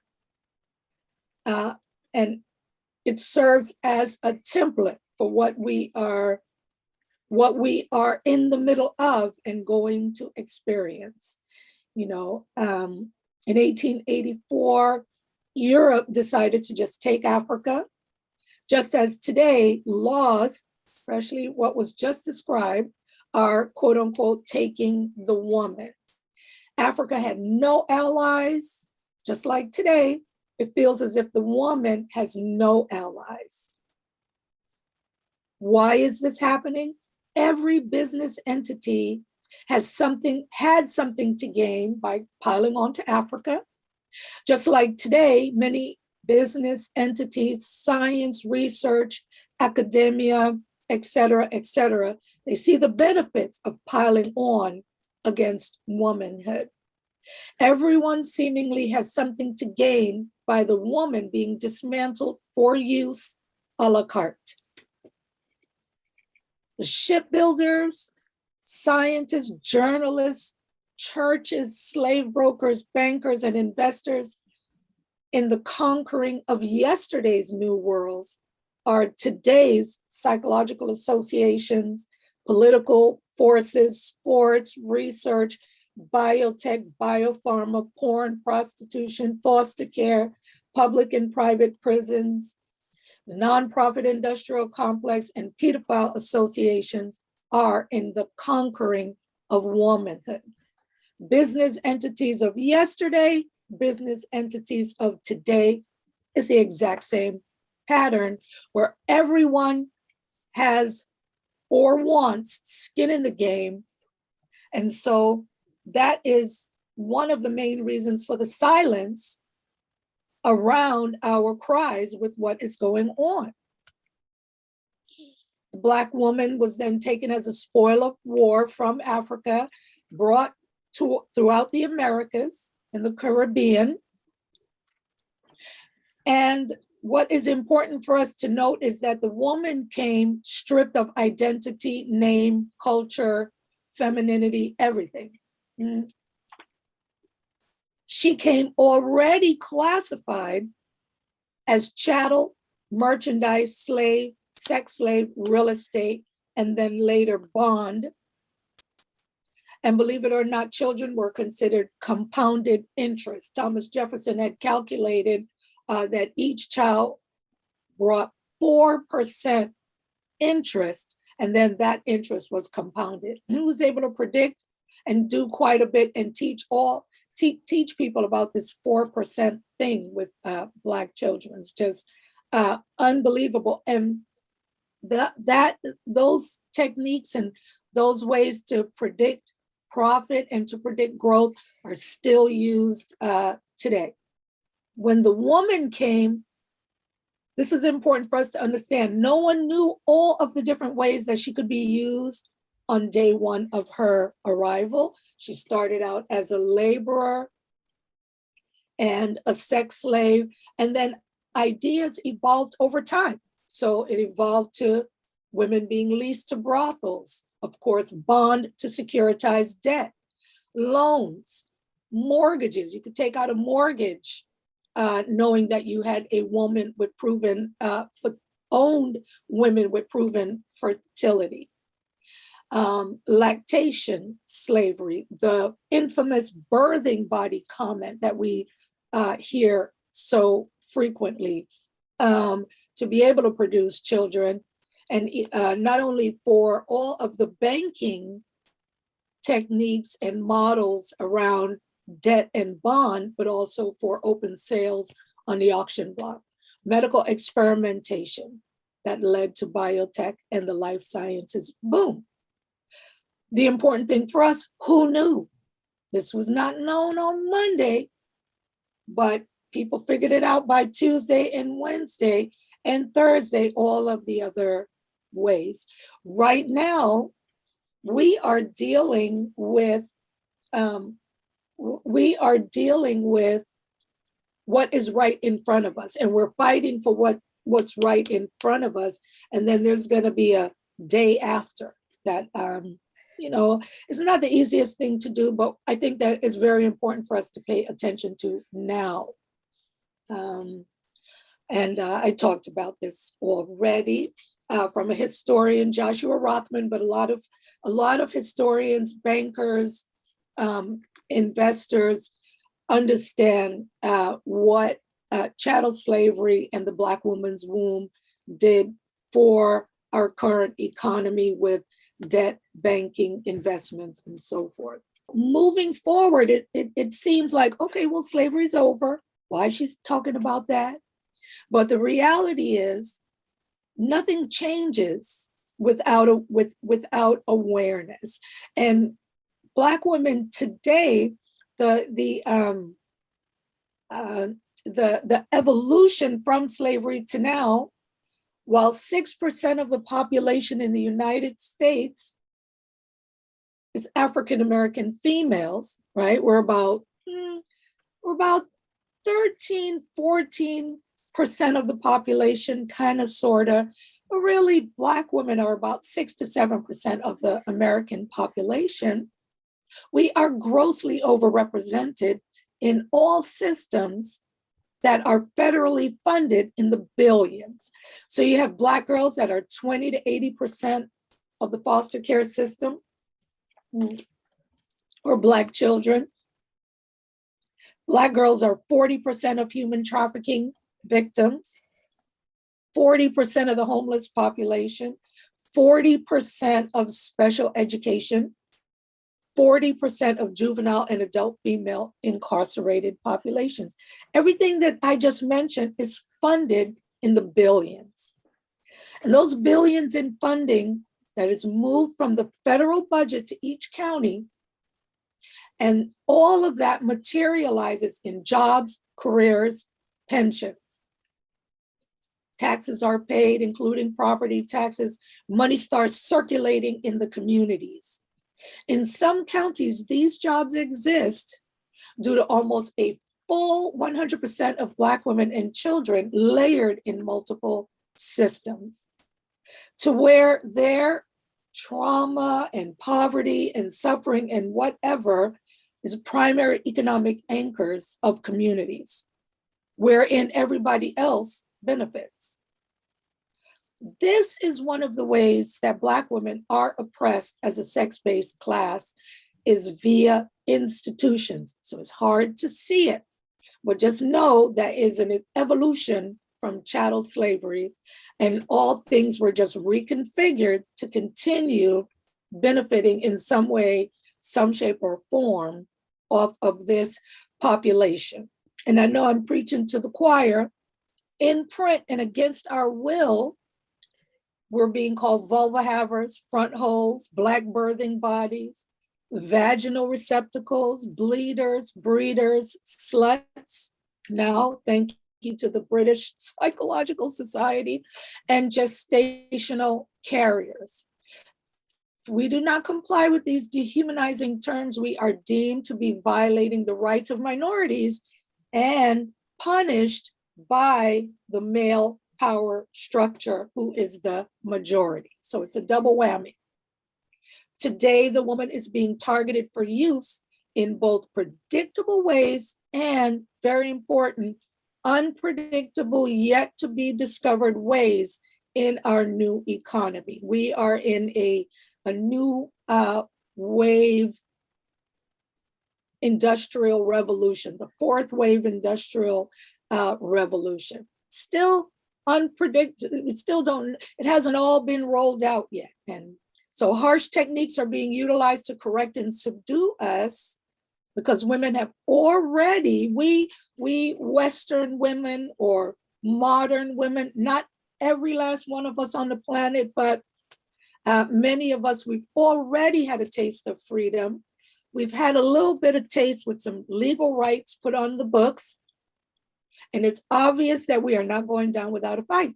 And it serves as a template for what we are in the middle of and going to experience. You know, in 1884, Europe decided to just take Africa, just as today laws, especially what was just described, are quote unquote taking the woman. Africa had no allies, just like today. It feels as if the woman has no allies. Why is this happening? Every business entity had something to gain by piling onto Africa. Just like today, many business entities, science, research, academia, et cetera, they see the benefits of piling on against womanhood. Everyone seemingly has something to gain by the woman being dismantled for use a la carte. The shipbuilders, scientists, journalists, churches, slave brokers, bankers, and investors in the conquering of yesterday's new worlds are today's psychological associations, political forces, sports, research, biotech, biopharma, porn, prostitution, foster care, public and private prisons, the nonprofit industrial complex, and pedophile associations are in the conquering of womanhood. Business entities of yesterday, business entities of today is the exact same pattern where everyone has or wants skin in the game. And so that is one of the main reasons for the silence around our cries with what is going on. The Black woman was then taken as a spoil of war from Africa, brought throughout the Americas and the Caribbean. And what is important for us to note is that the woman came stripped of identity, name, culture, femininity, everything. She came already classified as chattel, merchandise, slave, sex slave, real estate, and then later bond. And believe it or not, children were considered compounded interest. Thomas Jefferson had calculated that each child brought 4% interest, and then that interest was compounded. And he was able to predict and do quite a bit and teach people about this 4% thing with Black children. It's just unbelievable. And those techniques and those ways to predict profit and to predict growth are still used today. When the woman came, this is important for us to understand, no one knew all of the different ways that she could be used on day one of her arrival. She started out as a laborer and a sex slave, and then ideas evolved over time. So it evolved to women being leased to brothels, of course, bond to securitize debt, loans, mortgages. You could take out a mortgage knowing that you had a woman with proven, owned women with proven fertility. Lactation slavery, the infamous birthing body comment that we hear so frequently, to be able to produce children, and not only for all of the banking techniques and models around debt and bond, but also for open sales on the auction block. Medical experimentation that led to biotech and the life sciences boom. The important thing for us, who knew? This was not known on Monday, but people figured it out by Tuesday and Wednesday and Thursday, all of the other ways. Right now, we are dealing with what is right in front of us, and we're fighting for what's right in front of us. And then there's going to be a day after that. It's not the easiest thing to do, but I think that is very important for us to pay attention to now. I talked about this already from a historian, Joshua Rothman, but a lot of historians, bankers, investors understand what chattel slavery and the Black woman's womb did for our current economy with debt, banking, investments, and so forth. Moving forward, it seems like, okay, well, slavery's over. Why she's talking about that? But the reality is nothing changes without awareness. And Black women today, the evolution from slavery to now, while 6% of the population in the United States is African-American females, right? We're about 13, 14% of the population, kind of, sort of, but really Black women are about 6 to 7% of the American population. We are grossly overrepresented in all systems that are federally funded in the billions. So you have Black girls that are 20 to 80% of the foster care system, or Black children. Black girls are 40% of human trafficking victims, 40% of the homeless population, 40% of special education, 40% of juvenile and adult female incarcerated populations. Everything that I just mentioned is funded in the billions. And those billions in funding that is moved from the federal budget to each county, and all of that materializes in jobs, careers, pensions. Taxes are paid, including property taxes. Money starts circulating in the communities. In some counties, these jobs exist due to almost a full 100% of Black women and children layered in multiple systems, to where their trauma and poverty and suffering and whatever is primary economic anchors of communities, wherein everybody else benefits. This is one of the ways that Black women are oppressed as a sex-based class, is via institutions. So it's hard to see it, but just know that is an evolution from chattel slavery, and all things were just reconfigured to continue benefiting in some way, some shape or form off of this population. And I know I'm preaching to the choir. In print and against our will, we're being called vulva havers, front holes, Black birthing bodies, vaginal receptacles, bleeders, breeders, sluts. Now, thank you to the British Psychological Society, and gestational carriers. If we do not comply with these dehumanizing terms, we are deemed to be violating the rights of minorities and punished by the male power structure, who is the majority. So it's a double whammy. Today, the woman is being targeted for use in both predictable ways and, very important, unpredictable yet to be discovered ways in our new economy. We are in a new wave industrial revolution, the fourth wave industrial revolution. Still unpredictable, it hasn't all been rolled out yet. And so harsh techniques are being utilized to correct and subdue us, because women have already, we Western women or modern women, not every last one of us on the planet, but many of us, we've already had a taste of freedom. We've had a little bit of taste with some legal rights put on the books. And it's obvious that we are not going down without a fight.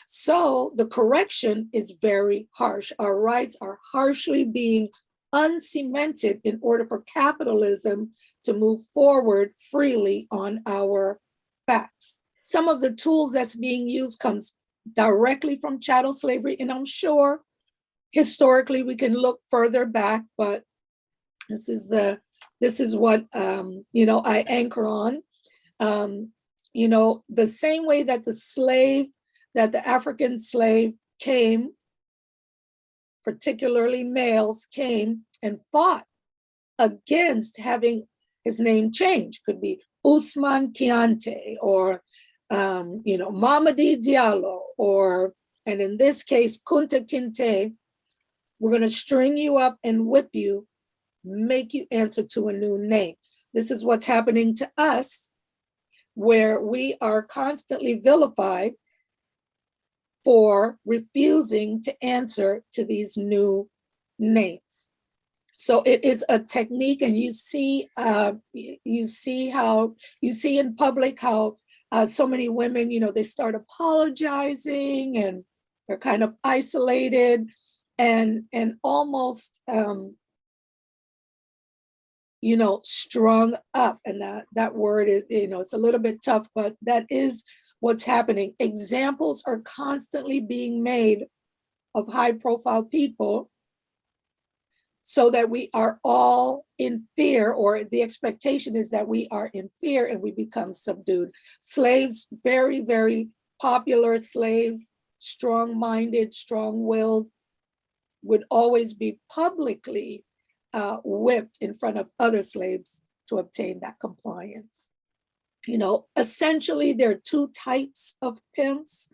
So the correction is very harsh. Our rights are harshly being uncemented in order for capitalism to move forward freely on our backs. Some of the tools that's being used comes directly from chattel slavery, and I'm sure historically we can look further back, but this is what I anchor on. The same way that the African slave came, particularly males came and fought against having his name changed. Could be Usman Kiante or Mamadi Diallo, and in this case, Kunta Kinte. We're going to string you up and whip you, make you answer to a new name. This is what's happening to us, where we are constantly vilified for refusing to answer to these new names. So it is a technique, and you see in public how so many women, they start apologizing and they're kind of isolated and almost strung up. And that word is, it's a little bit tough, but that is what's happening. Examples are constantly being made of high profile people so that we are all in fear, or the expectation is that we are in fear and we become subdued. Slaves, very, very popular slaves, strong-minded, strong-willed, would always be publicly whipped in front of other slaves to obtain that compliance. Essentially, there are two types of pimps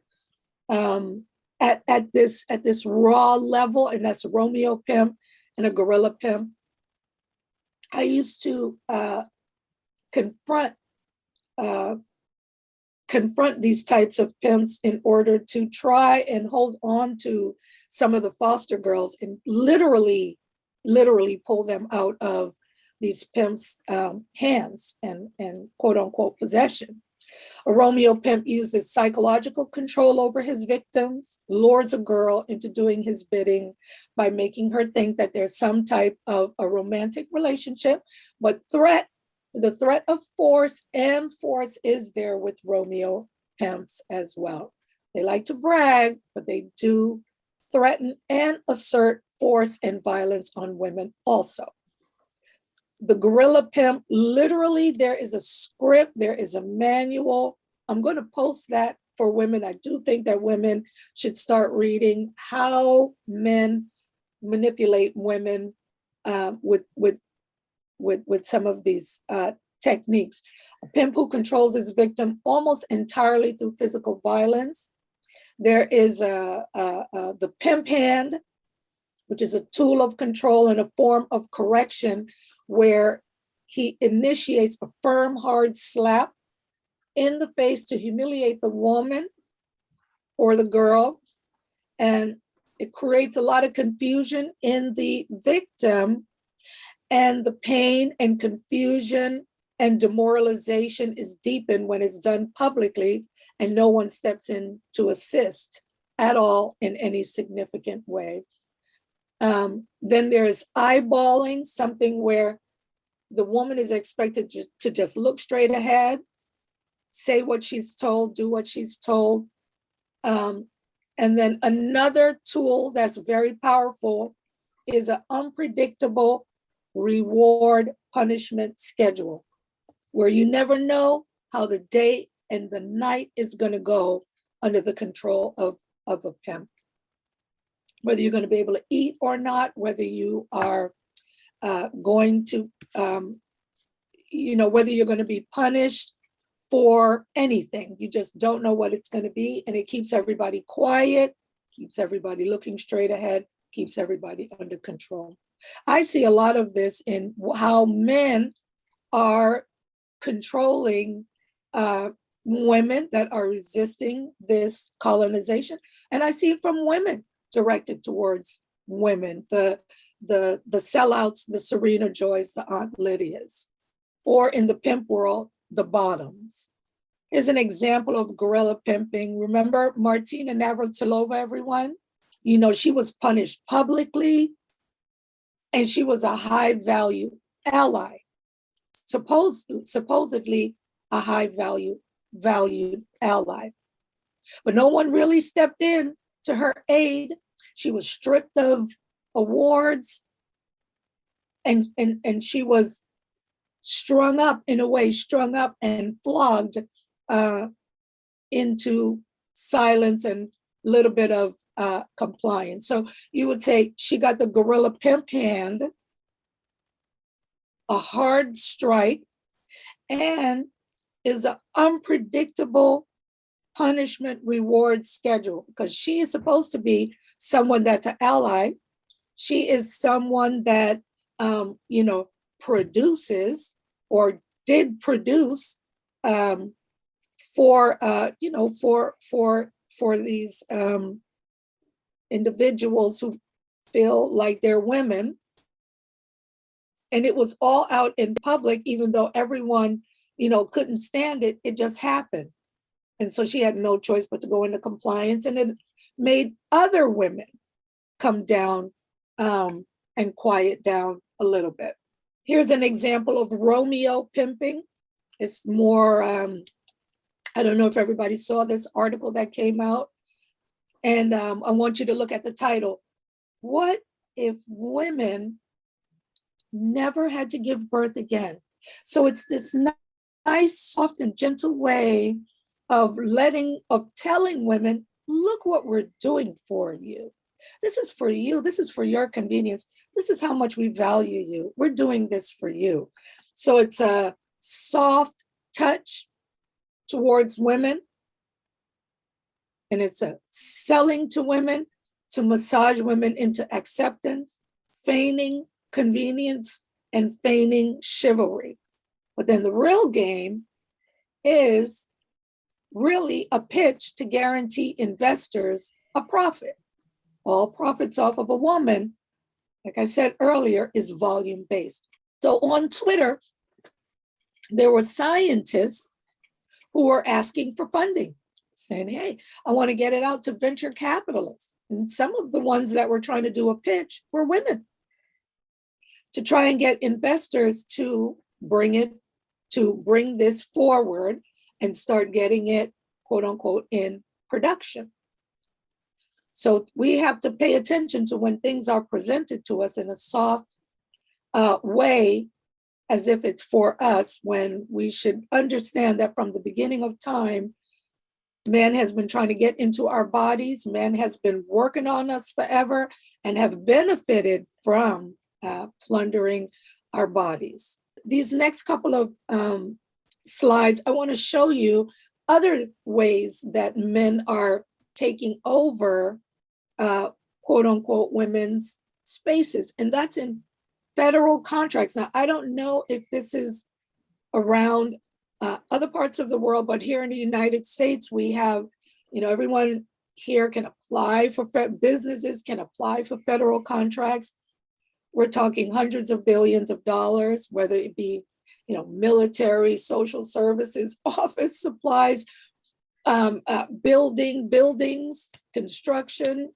at this raw level, and that's a Romeo pimp and a guerrilla pimp. I used to confront these types of pimps in order to try and hold on to some of the foster girls and literally pull them out of these pimps' hands and quote unquote possession. A Romeo pimp uses psychological control over his victims, lures a girl into doing his bidding by making her think that there's some type of a romantic relationship, but the threat of force is there with Romeo pimps as well. They like to brag, but they do threaten and assert force and violence on women also. The guerrilla pimp, literally, there is a script, there is a manual. I'm going to post that for women. I do think that women should start reading how men manipulate women with some of these techniques. A pimp who controls his victim almost entirely through physical violence. There is the pimp hand, which is a tool of control and a form of correction, where he initiates a firm, hard slap in the face to humiliate the woman or the girl. And it creates a lot of confusion in the victim, and the pain and confusion and demoralization is deepened when it's done publicly and no one steps in to assist at all in any significant way. Then there's eyeballing, something where the woman is expected to just look straight ahead, say what she's told, do what she's told. And then another tool that's very powerful is an unpredictable reward punishment schedule, where you never know how the day and the night is going to go under the control of a pimp. Whether you're going to be able to eat or not, whether you are going to, whether you're going to be punished for anything. You just don't know what it's going to be. And it keeps everybody quiet, keeps everybody looking straight ahead, keeps everybody under control. I see a lot of this in how men are controlling women that are resisting this colonization. And I see it from women directed towards women, the sellouts, the Serena Joys, the Aunt Lydias, or in the pimp world, the bottoms. Here's an example of guerrilla pimping. Remember Martina Navratilova, everyone? She was punished publicly, and she was a high value ally, supposedly a high valued ally. But no one really stepped in to her aid. She was stripped of awards, and she was strung up and flogged into silence and a little bit of compliance. So you would say she got the guerrilla pimp hand, a hard strike, and is an unpredictable punishment reward schedule, because she is supposed to be someone that's an ally. She is someone that produces or did produce for these individuals who feel like they're women. And it was all out in public, even though everyone couldn't stand it. It just happened. And so she had no choice but to go into compliance, and it made other women come down and quiet down a little bit. Here's an example of Romeo pimping. It's more, I don't know if everybody saw this article that came out, and I want you to look at the title. What if women never had to give birth again? So it's this nice, soft, and gentle way of telling women, look what we're doing for you. This is for you. This is for your convenience. This is how much we value you. We're doing this for you. So it's a soft touch towards women. And it's a selling to women to massage women into acceptance, feigning convenience, and feigning chivalry. But then the real game is really a pitch to guarantee investors a profit. All profits off of a woman, like I said earlier, is volume-based. So on Twitter, there were scientists who are asking for funding, saying, hey, I want to get it out to venture capitalists. And some of the ones that were trying to do a pitch were women, to try and get investors to bring this forward and start getting it, quote unquote, in production. So we have to pay attention to when things are presented to us in a soft way, as if it's for us, when we should understand that from the beginning of time, man has been trying to get into our bodies. Man has been working on us forever and have benefited from plundering our bodies. These next couple of slides, I want to show you other ways that men are taking over, quote unquote, women's spaces. And that's in federal contracts. Now, I don't know if this is around other parts of the world, but here in the United States, we have, everyone here can apply for, businesses can apply for federal contracts. We're talking hundreds of billions of dollars, whether it be, military, social services, office supplies, buildings, construction.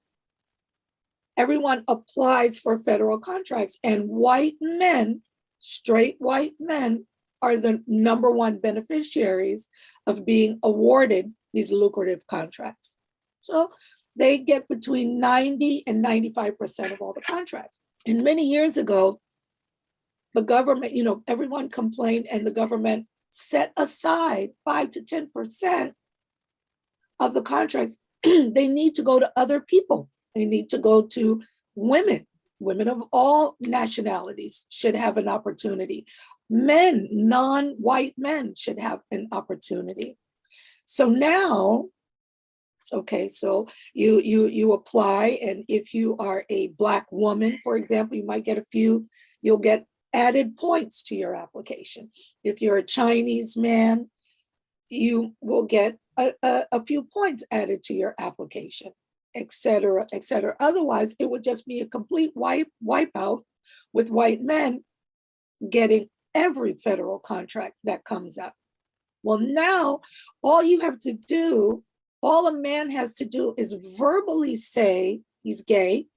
Everyone applies for federal contracts, and white men, straight white men, are the number one beneficiaries of being awarded these lucrative contracts. So they get between 90 and 95% of all the contracts. And many years ago, the government, everyone complained, and the government set aside 5 to 10% of the contracts. They need to go to other people. They need to go to women. Women of all nationalities should have an opportunity. Men, non-white men, should have an opportunity. So now, okay, so you apply, and if you are a Black woman, for example, you might get you'll get added points to your application. If you're a Chinese man, you will get a few points added to your application, et cetera, et cetera. Otherwise, it would just be a complete wipeout with white men getting every federal contract that comes up. Well, now all a man has to do is verbally say he's gay,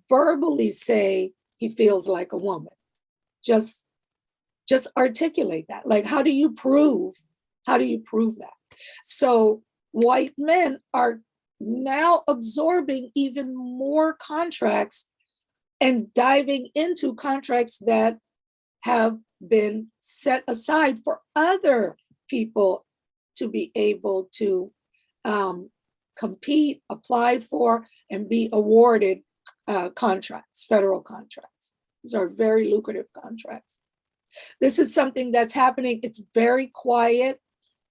verbally say he feels like a woman. Just articulate that. Like, how do you prove that? So white men are now absorbing even more contracts and diving into contracts that have been set aside for other people to be able to compete, apply for, and be awarded contracts, federal contracts. These are very lucrative contracts. This is something that's happening. It's very quiet,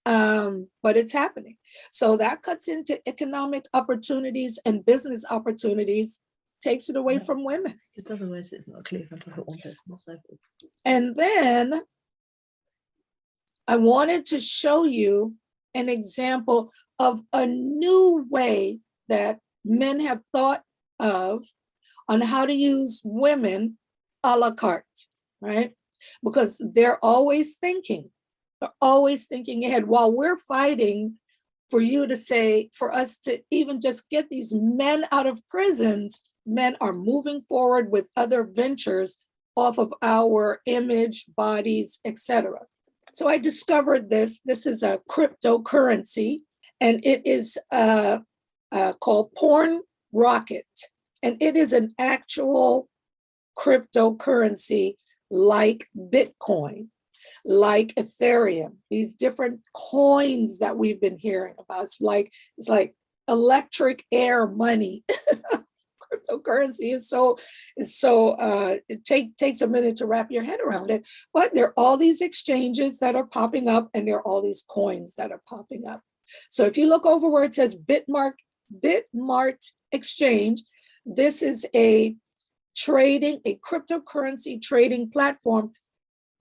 but it's happening. So that cuts into economic opportunities and business opportunities, takes it away from women. And then I wanted to show you an example of a new way that men have thought of on how to use women a la carte, right? Because they're always thinking ahead while we're fighting for us to even just get these men out of prisons. Men are moving forward with other ventures off of our image, bodies, etc. So I discovered this. This is a cryptocurrency, and it is called Porn Rocket. And it is an actual cryptocurrency like Bitcoin, like Ethereum, these different coins that we've been hearing about. It's like electric air money. Cryptocurrency is so it takes a minute to wrap your head around it. But there are all these exchanges that are popping up, and there are all these coins that are popping up. So if you look over where it says Bitmart Exchange, this is a cryptocurrency trading platform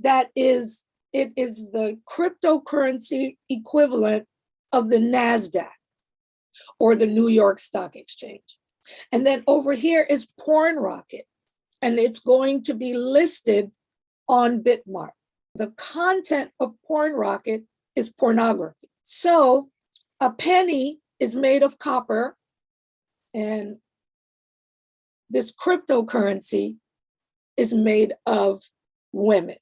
it is the cryptocurrency equivalent of the NASDAQ or the New York Stock Exchange. And then over here is Porn Rocket, and it's going to be listed on Bitmart. the content of Porn Rocket is pornography. So a penny is made of copper, and this cryptocurrency is made of women.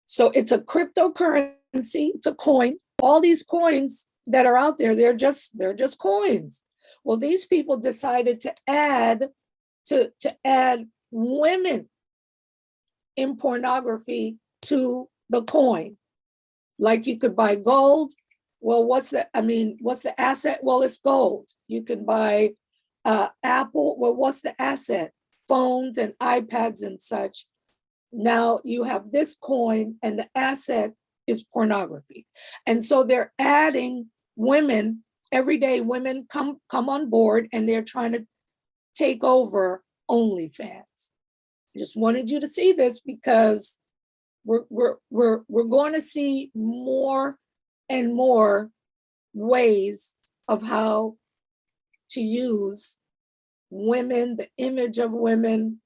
So it's a cryptocurrency, it's a coin. All these coins that are out there, they're just coins. Well, these people decided to add women in pornography to the coin. Like you could buy gold. Well, what's the asset? Well, it's gold. You can buy Apple. Well, what's the asset? Phones and iPads and such. Now you have this coin and the asset is pornography. And so they're adding women, everyday women come on board, and they're trying to take over OnlyFans. I just wanted you to see this because we're going to see more and more ways of how to use women, the image of women,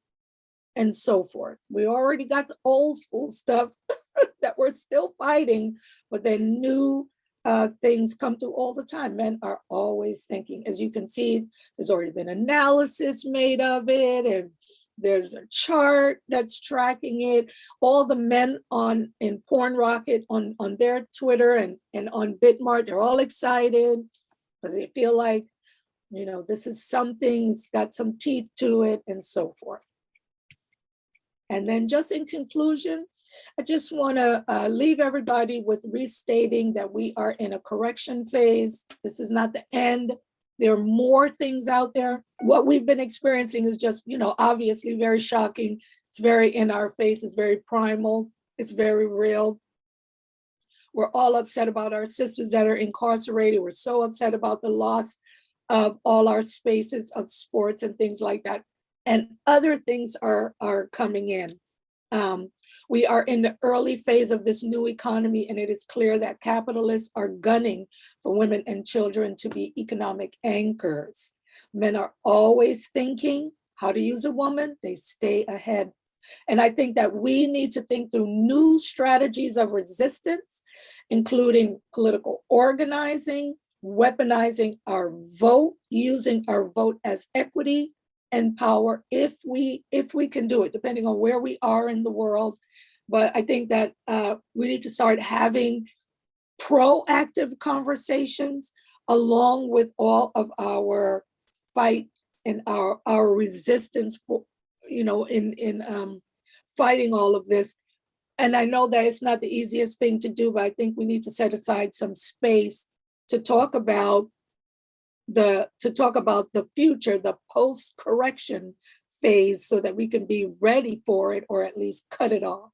and so forth. We already got the old school stuff that we're still fighting, but then new things come through all the time. Men are always thinking. As you can see, there's already been analysis made of it, and there's a chart that's tracking it. All the men in Porn Rocket on their Twitter and on Bitmart, they're all excited because they feel like, this is something, it's got some teeth to it, and so forth. And then just in conclusion, I just want to leave everybody with restating that we are in a correction phase. This is not the end. There are more things out there. What we've been experiencing is just, obviously very shocking. It's very in our face. It's very primal. It's very real. We're all upset about our sisters that are incarcerated. We're so upset about the loss of all our spaces of sports and things like that. And other things are coming in. We are in the early phase of this new economy, and it is clear that capitalists are gunning for women and children to be economic anchors. Men are always thinking how to use a woman. They stay ahead. And I think that we need to think through new strategies of resistance, including political organizing, weaponizing our vote, using our vote as equity and power if we can do it, depending on where we are in the world. But I think that we need to start having proactive conversations along with all of our fight and our resistance for, in fighting all of this. And I know that it's not the easiest thing to do, but I think we need to set aside some space to talk about the future, the post-correction phase, so that we can be ready for it, or at least cut it off.